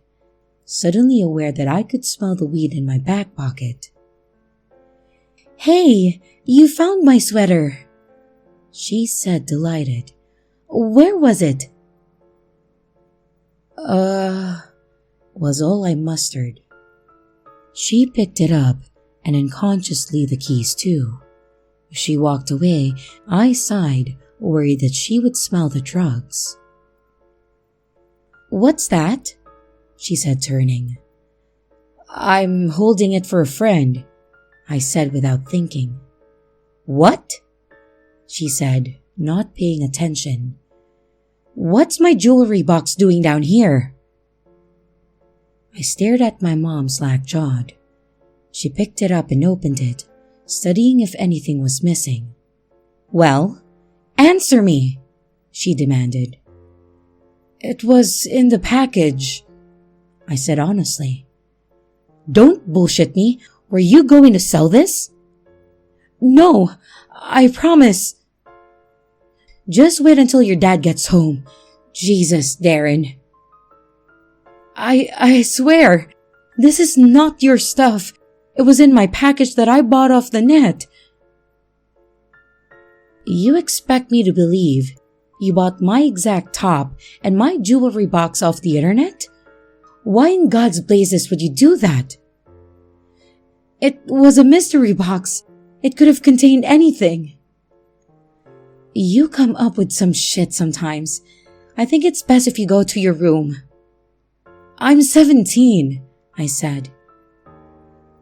suddenly aware that I could smell the weed in my back pocket. "Hey, you found my sweater," she said, delighted. "Where was it?" Was all I mustered. She picked it up, and unconsciously the keys too. She walked away. I sighed, worried that she would smell the drugs. "What's that?" she said, turning. "I'm holding it for a friend," I said without thinking. "What?" she said, not paying attention. "What's my jewelry box doing down here?" I stared at my mom slack-jawed. She picked it up and opened it, studying if anything was missing. "Well, answer me," she demanded. "It was in the package," I said honestly. Don't bullshit me. Were you going to sell this? No, I promise. Just wait until your dad gets home. Jesus, Darren. I swear, this is not your stuff. It was in my package that I bought off the net. You expect me to believe you bought my exact top and my jewelry box off the internet? Why in God's blazes would you do that? It was a mystery box. It could have contained anything. You come up with some shit sometimes. I think it's best if you go to your room. I'm 17, I said.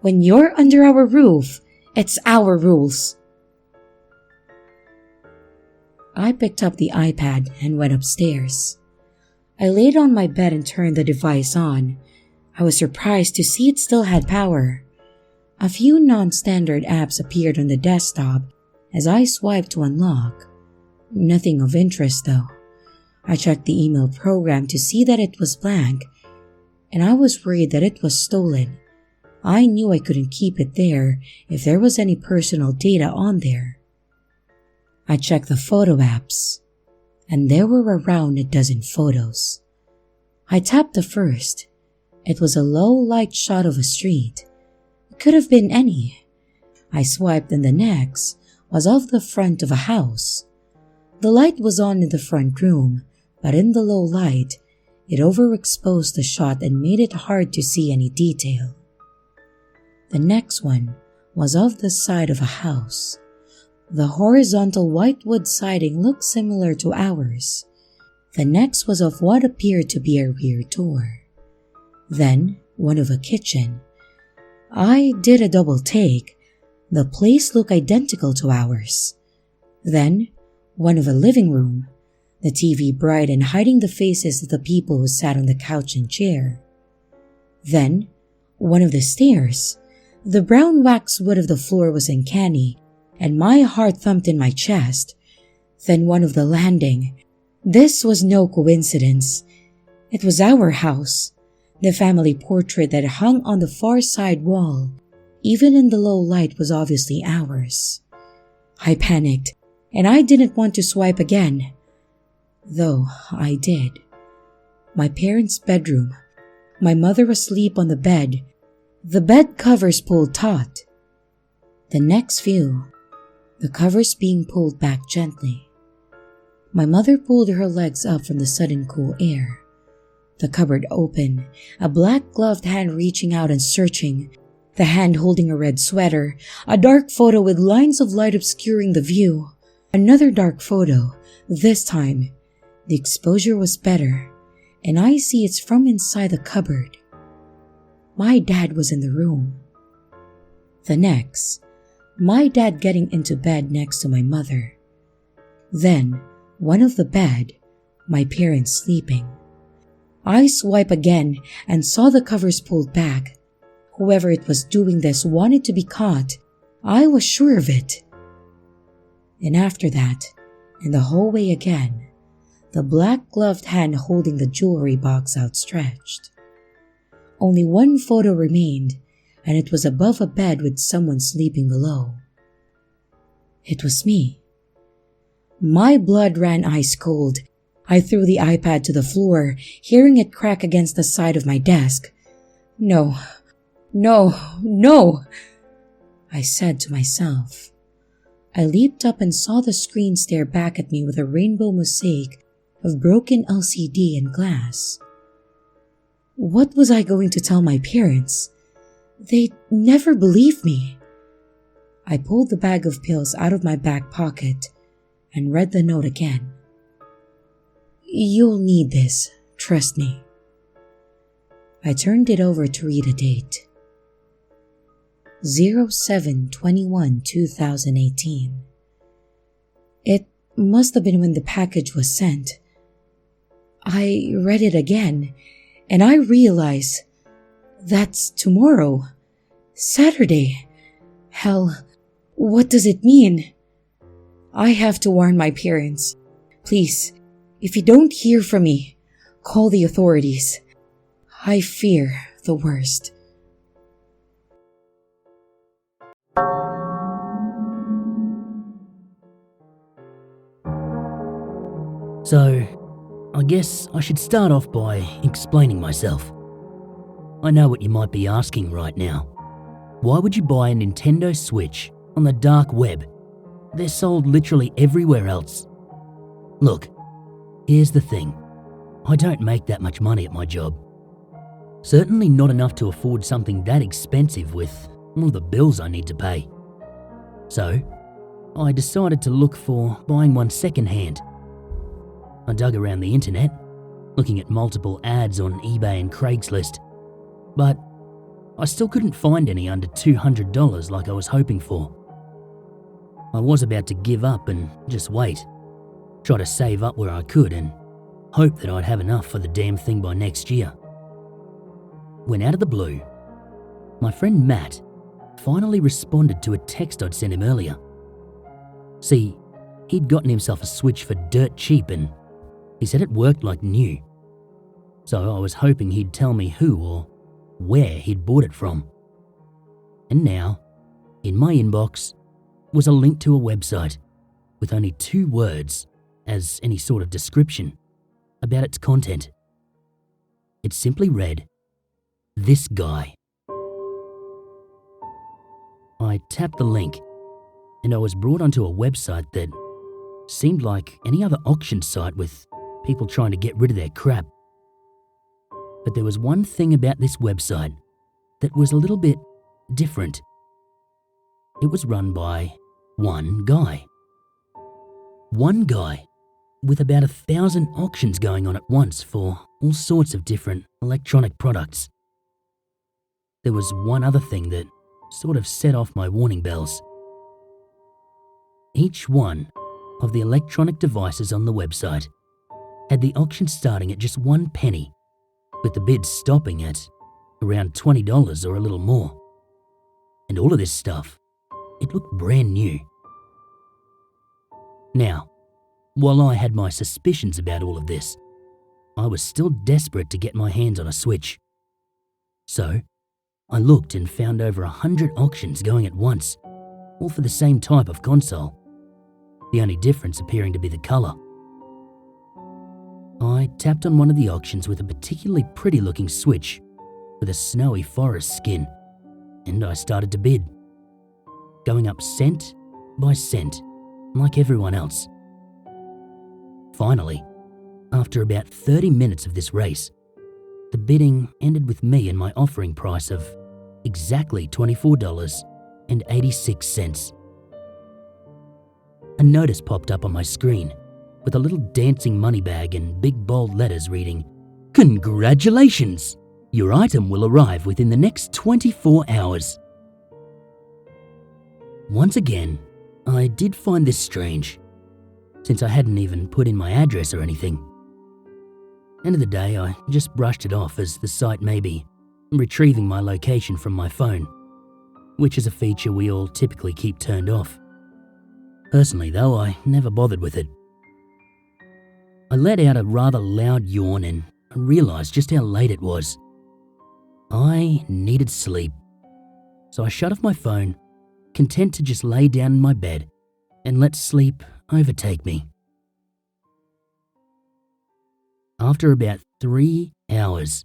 When you're under our roof, it's our rules. I picked up the iPad and went upstairs. I laid on my bed and turned the device on. I was surprised to see it still had power. A few non-standard apps appeared on the desktop as I swiped to unlock. Nothing of interest though. I checked the email program to see that it was blank, and I was worried that it was stolen. I knew I couldn't keep it there if there was any personal data on there. I checked the photo apps, and there were around a dozen photos. I tapped the first. It was a low-light shot of a street. It could have been any. I swiped, and the next was of the front of a house. The light was on in the front room, but in the low light, it overexposed the shot and made it hard to see any detail. The next one was of the side of a house. The horizontal white wood siding looked similar to ours. The next was of what appeared to be a rear door. Then, one of a kitchen. I did a double take. The place looked identical to ours. Then, one of a living room. The TV bright and hiding the faces of the people who sat on the couch and chair. Then, one of the stairs. The brown wax wood of the floor was uncanny, and my heart thumped in my chest. Then one of the landing. This was no coincidence. It was our house. The family portrait that hung on the far side wall, even in the low light, was obviously ours. I panicked, and I didn't want to swipe again. Though I did. My parents' bedroom. My mother asleep on the bed. The bed covers pulled taut. The next view. The covers being pulled back gently. My mother pulled her legs up from the sudden cool air. The cupboard open, a black-gloved hand reaching out and searching, the hand holding a red sweater, a dark photo with lines of light obscuring the view. Another dark photo, this time. The exposure was better, and I see it's from inside the cupboard. My dad was in the room. The next, my dad getting into bed next to my mother. Then, one of the bed, my parents sleeping. I swipe again and saw the covers pulled back. Whoever it was doing this wanted to be caught. I was sure of it. And after that, in the hallway again, the black-gloved hand holding the jewelry box outstretched. Only one photo remained, and it was above a bed with someone sleeping below. It was me. My blood ran ice cold. I threw the iPad to the floor, hearing it crack against the side of my desk. No, no, no, I said to myself. I leaped up and saw the screen stare back at me with a rainbow mosaic of broken LCD and glass. What was I going to tell my parents? They'd never believe me. I pulled the bag of pills out of my back pocket and read the note again. You'll need this, trust me. I turned it over to read a date. 07/21/2018. It must have been when the package was sent. I read it again, and I realized that's tomorrow, Saturday. Hell, what does it mean? I have to warn my parents. Please, if you don't hear from me, call the authorities. I fear the worst. So, I guess I should start off by explaining myself. I know what you might be asking right now. Why would you buy a Nintendo Switch on the dark web? They're sold literally everywhere else. Look, here's the thing. I don't make that much money at my job. Certainly not enough to afford something that expensive with all the bills I need to pay. So, I decided to look for buying one secondhand. I dug around the internet, looking at multiple ads on eBay and Craigslist, but I still couldn't find any under $200 like I was hoping for. I was about to give up and just wait, try to save up where I could and hope that I'd have enough for the damn thing by next year. When out of the blue, my friend Matt finally responded to a text I'd sent him earlier. See, he'd gotten himself a Switch for dirt cheap and he said it worked like new. So I was hoping he'd tell me who or where he'd bought it from. And now, in my inbox, was a link to a website with only 2 words as any sort of description about its content. It simply read, "This guy." I tapped the link and I was brought onto a website that seemed like any other auction site with people trying to get rid of their crap. But there was one thing about this website that was a little bit different. It was run by one guy. One guy with about 1,000 auctions going on at once for all sorts of different electronic products. There was one other thing that sort of set off my warning bells. Each one of the electronic devices on the website had the auction starting at just 1 penny, with the bids stopping at around $20 or a little more. And all of this stuff, it looked brand new. Now, while I had my suspicions about all of this, I was still desperate to get my hands on a Switch. So, I looked and found over 100 auctions going at once, all for the same type of console, the only difference appearing to be the colour. I tapped on one of the auctions with a particularly pretty looking Switch with a snowy forest skin, and I started to bid, going up cent by cent like everyone else. Finally, after about 30 minutes of this race, the bidding ended with me and my offering price of exactly $24.86. A notice popped up on my screen with a little dancing money bag and big bold letters reading, "Congratulations! Your item will arrive within the next 24 hours. Once again, I did find this strange, since I hadn't even put in my address or anything. End of the day, I just brushed it off as the site may be retrieving my location from my phone, which is a feature we all typically keep turned off. Personally though, I never bothered with it. I let out a rather loud yawn and realised just how late it was. I needed sleep, so I shut off my phone, content to just lay down in my bed and let sleep overtake me. After about 3 hours,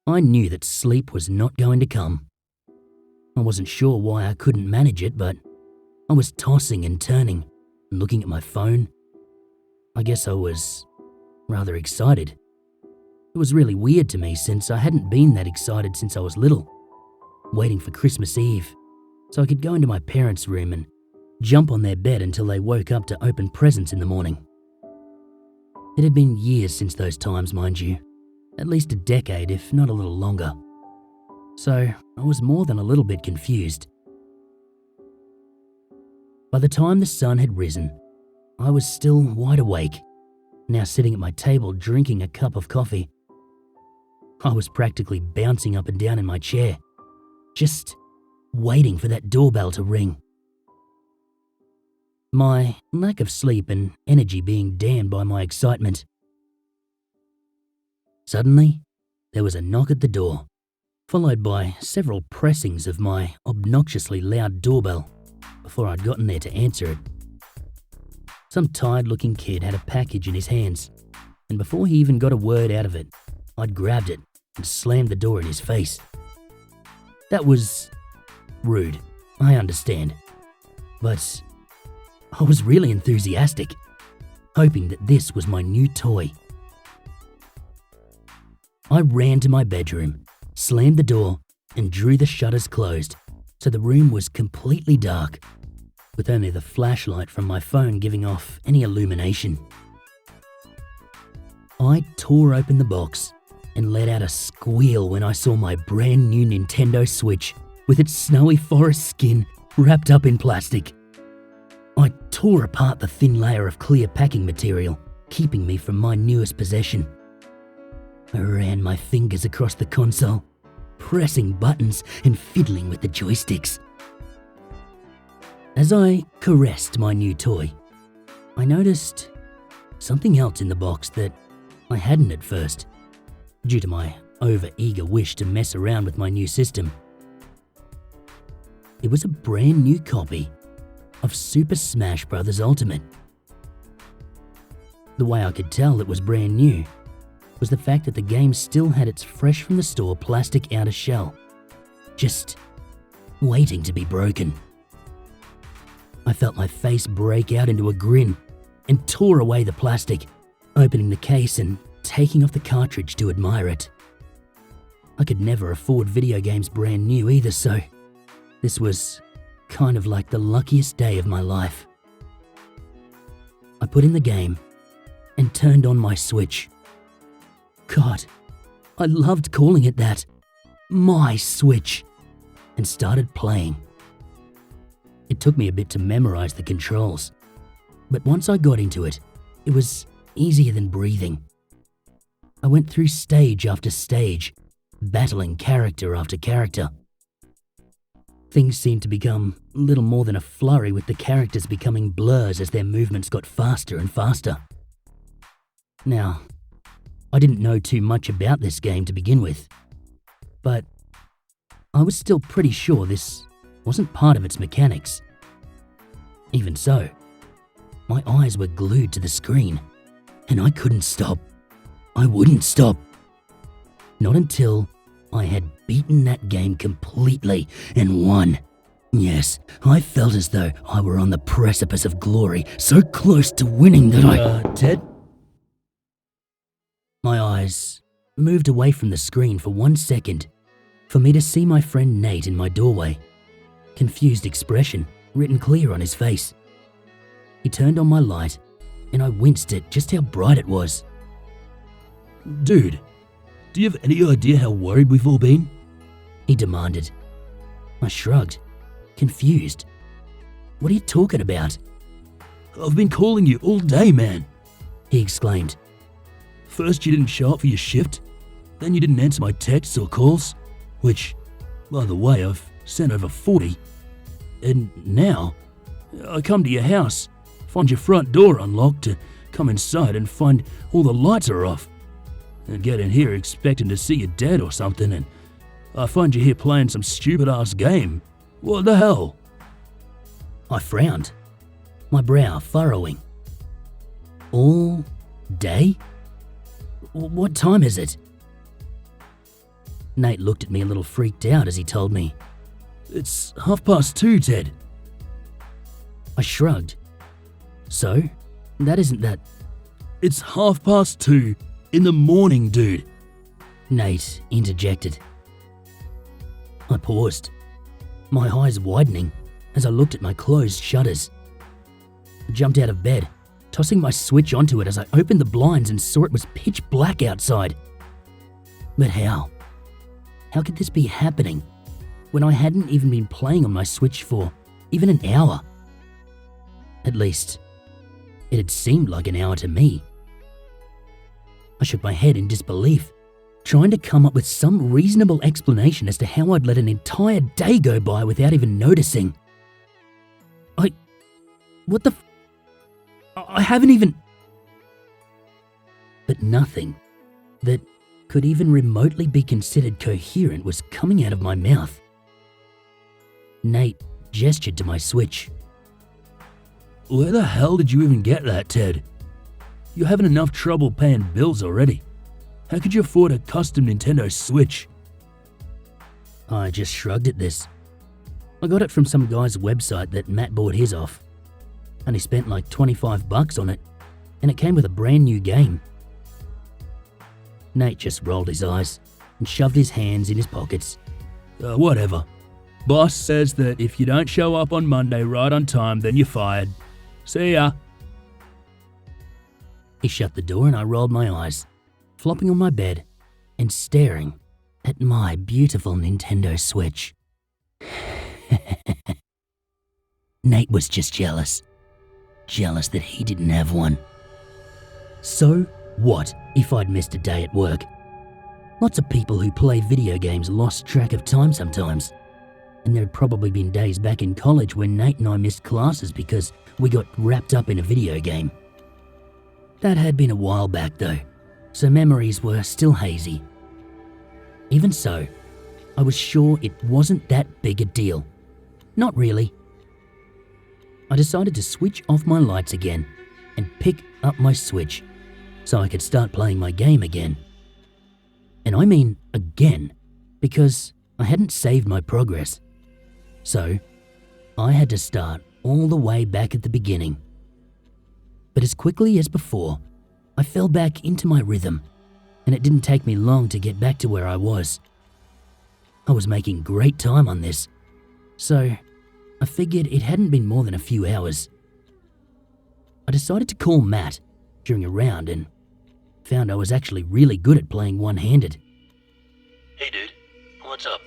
I knew that sleep was not going to come. I wasn't sure why I couldn't manage it, but I was tossing and turning and looking at my phone. I guess I was rather excited. It was really weird to me since I hadn't been that excited since I was little, waiting for Christmas Eve so I could go into my parents' room and jump on their bed until they woke up to open presents in the morning. It had been years since those times, mind you, at least a decade if not a little longer. So I was more than a little bit confused. By the time the sun had risen, I was still wide awake, now sitting at my table drinking a cup of coffee. I was practically bouncing up and down in my chair, just waiting for that doorbell to ring. My lack of sleep and energy being damned by my excitement. Suddenly, there was a knock at the door, followed by several pressings of my obnoxiously loud doorbell before I'd gotten there to answer it. Some tired-looking kid had a package in his hands, and before he even got a word out of it, I'd grabbed it and slammed the door in his face. That was rude, I understand, but I was really enthusiastic, hoping that this was my new toy. I ran to my bedroom, slammed the door, and drew the shutters closed, so the room was completely dark, with only the flashlight from my phone giving off any illumination. I tore open the box and let out a squeal when I saw my brand new Nintendo Switch with its snowy forest skin wrapped up in plastic. I tore apart the thin layer of clear packing material, keeping me from my newest possession. I ran my fingers across the console, pressing buttons and fiddling with the joysticks. As I caressed my new toy, I noticed something else in the box that I hadn't at first, due to my over-eager wish to mess around with my new system. It was a brand new copy of Super Smash Bros. Ultimate. The way I could tell it was brand new was the fact that the game still had its fresh from the store plastic outer shell, just waiting to be broken. I felt my face break out into a grin and tore away the plastic, opening the case and taking off the cartridge to admire it. I could never afford video games brand new either, so this was kind of like the luckiest day of my life. I put in the game and turned on my Switch. God, I loved calling it that. My Switch. And started playing. It took me a bit to memorize the controls, but once I got into it, it was easier than breathing. I went through stage after stage, battling character after character. Things seemed to become little more than a flurry, with the characters becoming blurs as their movements got faster and faster. Now, I didn't know too much about this game to begin with, but I was still pretty sure this wasn't part of its mechanics. Even so, my eyes were glued to the screen, and I couldn't stop. I wouldn't stop. Not until I had beaten that game completely and won. Yes, I felt as though I were on the precipice of glory, so close to winning that Ted? My eyes moved away from the screen for 1 second, for me to see my friend Nate in my doorway. Confused expression written clear on his face. He turned on my light, and I winced at just how bright it was. Dude, do you have any idea how worried we've all been? He demanded. I shrugged, confused. What are you talking about? I've been calling you all day, man. He exclaimed. First you didn't show up for your shift, then you didn't answer my texts or calls, which, by the way, I've sent over 40. And now, I come to your house, find your front door unlocked, to come inside and find all the lights are off. And get in here expecting to see you dead or something, and I find you here playing some stupid-ass game. What the hell? I frowned, my brow furrowing. All day? What time is it? Nate looked at me a little freaked out as he told me. It's 2:30, Ted. I shrugged. So, that isn't that... It's 2:30 in the morning, dude. Nate interjected. I paused, my eyes widening as I looked at my closed shutters. I jumped out of bed, tossing my Switch onto it as I opened the blinds and saw it was pitch black outside. But how? How could this be happening when I hadn't even been playing on my Switch for even an hour? At least, it had seemed like an hour to me. I shook my head in disbelief, trying to come up with some reasonable explanation as to how I'd let an entire day go by without even noticing. I haven't even... But nothing that could even remotely be considered coherent was coming out of my mouth. Nate gestured to my Switch. Where the hell did you even get that, Ted? You're having enough trouble paying bills already. How could you afford a custom Nintendo Switch? I just shrugged at this. I got it from some guy's website that Matt bought his off. And he spent like $25 on it, and it came with a brand new game. Nate just rolled his eyes and shoved his hands in his pockets. Whatever. Boss says that if you don't show up on Monday right on time, then you're fired. See ya. He shut the door and I rolled my eyes, flopping on my bed and staring at my beautiful Nintendo Switch. Nate was just jealous. Jealous that he didn't have one. So what if I'd missed a day at work? Lots of people who play video games lost track of time sometimes. And there had probably been days back in college when Nate and I missed classes because we got wrapped up in a video game. That had been a while back though, so memories were still hazy. Even so, I was sure it wasn't that big a deal. Not really. I decided to switch off my lights again and pick up my Switch so I could start playing my game again. And I mean again, because I hadn't saved my progress. So, I had to start all the way back at the beginning. But as quickly as before, I fell back into my rhythm, and it didn't take me long to get back to where I was. I was making great time on this, so I figured it hadn't been more than a few hours. I decided to call Matt during a round and found I was actually really good at playing one-handed. Hey dude, what's up?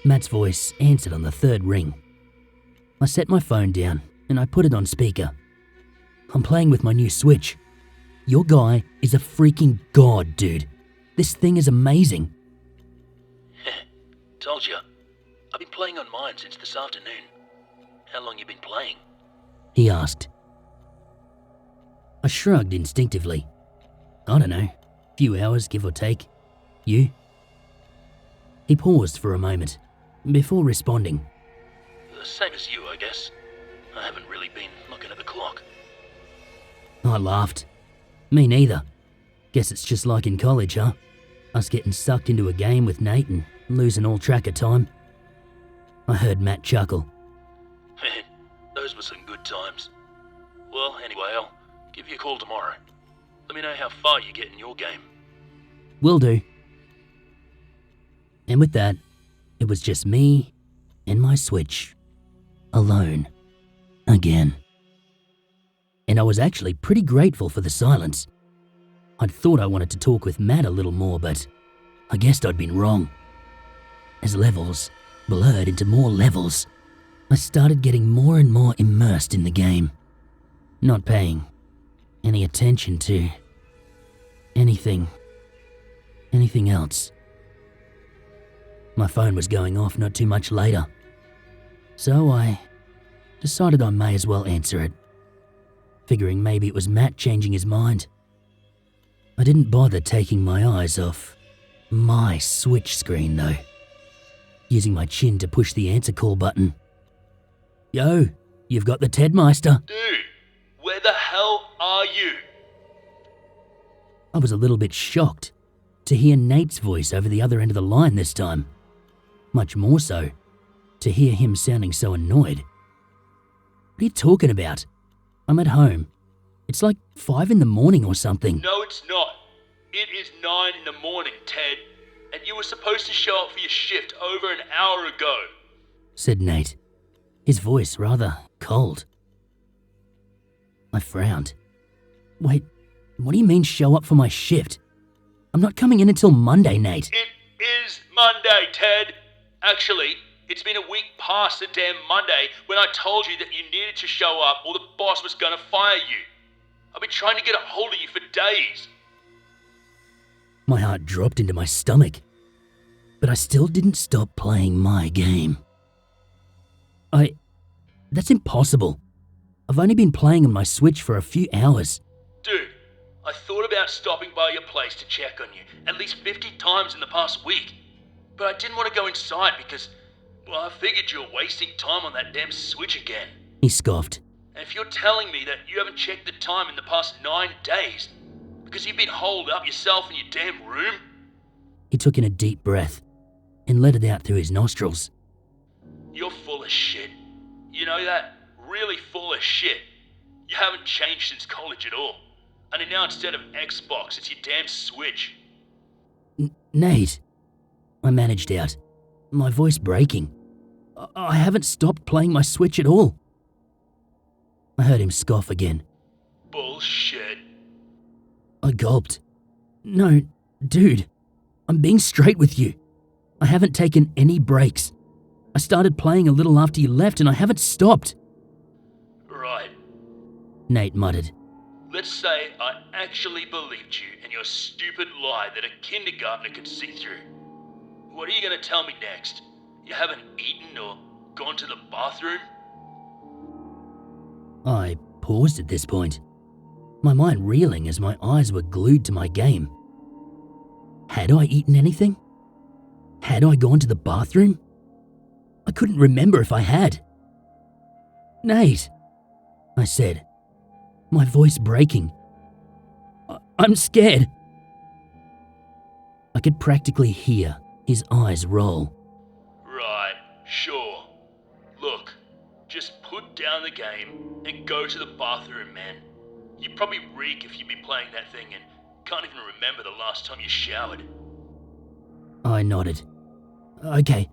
Matt's voice answered on the third ring. I set my phone down and I put it on speaker. I'm playing with my new Switch. Your guy is a freaking god, dude. This thing is amazing. Told ya. I've been playing on mine since this afternoon. How long you been playing? He asked. I shrugged instinctively. I don't know, few hours give or take. You? He paused for a moment before responding. Same as you, I guess. I haven't really been looking at the clock. I laughed. Me neither. Guess it's just like in college, huh? Us getting sucked into a game with Nate and losing all track of time. I heard Matt chuckle. Man, those were some good times. Well, anyway, I'll give you a call tomorrow. Let me know how far you get in your game. Will do. And with that, it was just me and my Switch. Alone. Again. And I was actually pretty grateful for the silence. I'd thought I wanted to talk with Matt a little more, but I guessed I'd been wrong. As levels blurred into more levels, I started getting more and more immersed in the game, not paying any attention to anything else. My phone was going off not too much later, so I decided I may as well answer it, figuring maybe it was Matt changing his mind. I didn't bother taking my eyes off my Switch screen though, using my chin to push the answer call button. Yo, you've got the Tedmeister. Dude, where the hell are you? I was a little bit shocked to hear Nate's voice over the other end of the line this time. Much more so, to hear him sounding so annoyed. What are you talking about? I'm at home. It's like 5 in the morning or something. No, it's not. It is 9 in the morning, Ted. And you were supposed to show up for your shift over an hour ago, said Nate, his voice rather cold. I frowned. Wait, what do you mean show up for my shift? I'm not coming in until Monday, Nate. It is Monday, Ted. Actually, it's been a week past the damn Monday when I told you that you needed to show up or the boss was gonna fire you. I've been trying to get a hold of you for days. My heart dropped into my stomach, but I still didn't stop playing my game. That's impossible. I've only been playing on my Switch for a few hours. Dude, I thought about stopping by your place to check on you at least 50 times in the past week. But I didn't want to go inside because, well, I figured you were wasting time on that damn Switch again. He scoffed. And if you're telling me that you haven't checked the time in the past 9 days because you've been holed up yourself in your damn room... He took in a deep breath and let it out through his nostrils. You're full of shit. You know that? Really full of shit. You haven't changed since college at all. And now instead of Xbox, it's your damn Switch. Nate, I managed out, my voice breaking. I haven't stopped playing my Switch at all. I heard him scoff again. Bullshit. I gulped. No, dude, I'm being straight with you. I haven't taken any breaks. I started playing a little after you left and I haven't stopped. Right. Nate muttered. Let's say I actually believed you and your stupid lie that a kindergartner could see through. What are you going to tell me next? You haven't eaten or gone to the bathroom? I paused at this point, my mind reeling as my eyes were glued to my game. Had I eaten anything? Had I gone to the bathroom? I couldn't remember if I had. Nate, I said, my voice breaking. I'm scared. I could practically hear his eyes roll. Right, sure. Look, just put down the game and go to the bathroom, man. You probably reek if you've been playing that thing and can't even remember the last time you showered. I nodded. Okay,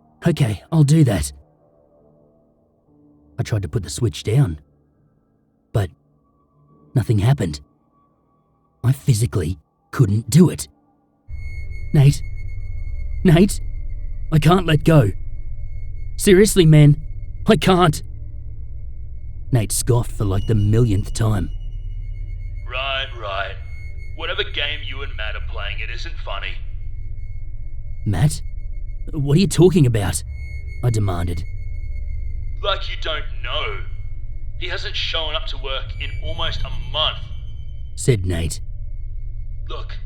I'll do that. I tried to put the Switch down, but nothing happened. I physically couldn't do it. Nate, I can't let go. Seriously, man, I can't. Nate scoffed for like the millionth time. Right. Whatever game you and Matt are playing, it isn't funny. Matt? What are you talking about? I demanded. Like you don't know. He hasn't shown up to work in almost a month, said Nate. Look,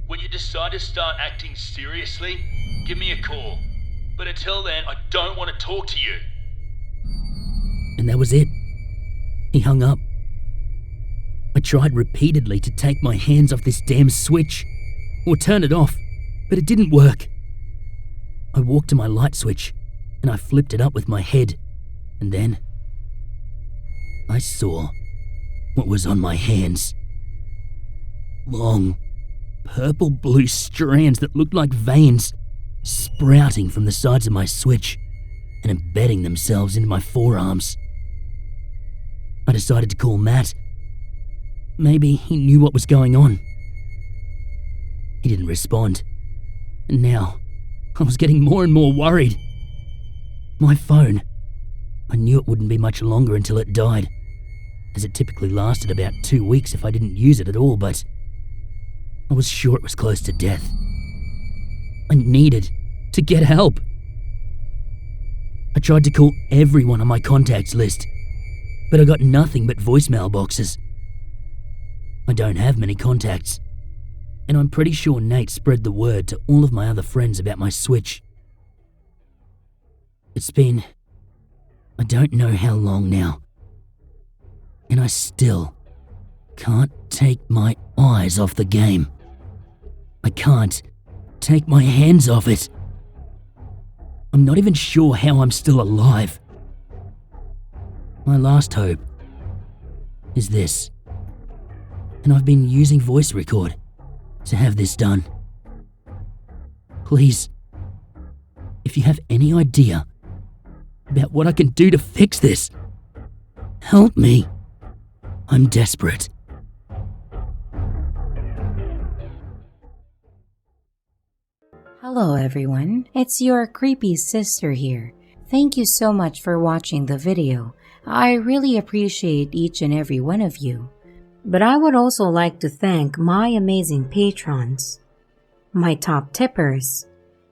when you decide to start acting seriously, give me a call. But until then, I don't want to talk to you. And that was it. He hung up. I tried repeatedly to take my hands off this damn Switch, or turn it off, but it didn't work. I walked to my light switch, and I flipped it up with my head, and then I saw what was on my hands. Long, purple-blue strands that looked like veins, sprouting from the sides of my Switch and embedding themselves into my forearms. I decided to call Matt. Maybe he knew what was going on. He didn't respond, and now I was getting more and more worried. My phone. I knew it wouldn't be much longer until it died, as it typically lasted about 2 weeks if I didn't use it at all, but I was sure it was close to death. I needed to get help. I tried to call everyone on my contacts list, but I got nothing but voicemail boxes. I don't have many contacts, and I'm pretty sure Nate spread the word to all of my other friends about my Switch. It's been, I don't know how long now, and I still can't take my eyes off the game. I can't take my hands off it. I'm not even sure how I'm still alive. My last hope is this, and I've been using voice record to have this done. Please, if you have any idea about what I can do to fix this, help me. I'm desperate. Hello everyone, it's your creepy sister here. Thank you so much for watching the video. I really appreciate each and every one of you. But I would also like to thank my amazing patrons, my top tippers,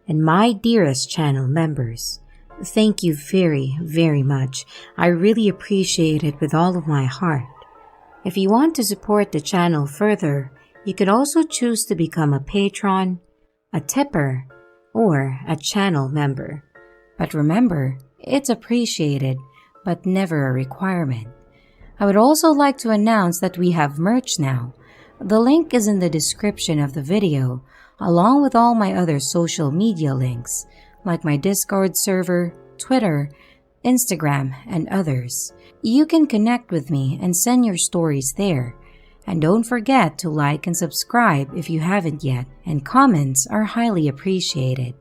and my dearest channel members. Thank you very, very much. I really appreciate it with all of my heart. If you want to support the channel further, you could also choose to become a patron, a tipper, or a channel member. But remember, it's appreciated, but never a requirement. I would also like to announce that we have merch now. The link is in the description of the video, along with all my other social media links, like my Discord server, Twitter, Instagram, and others. You can connect with me and send your stories there. And don't forget to like and subscribe if you haven't yet, and comments are highly appreciated.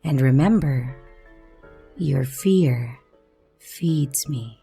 And remember, your fear feeds me.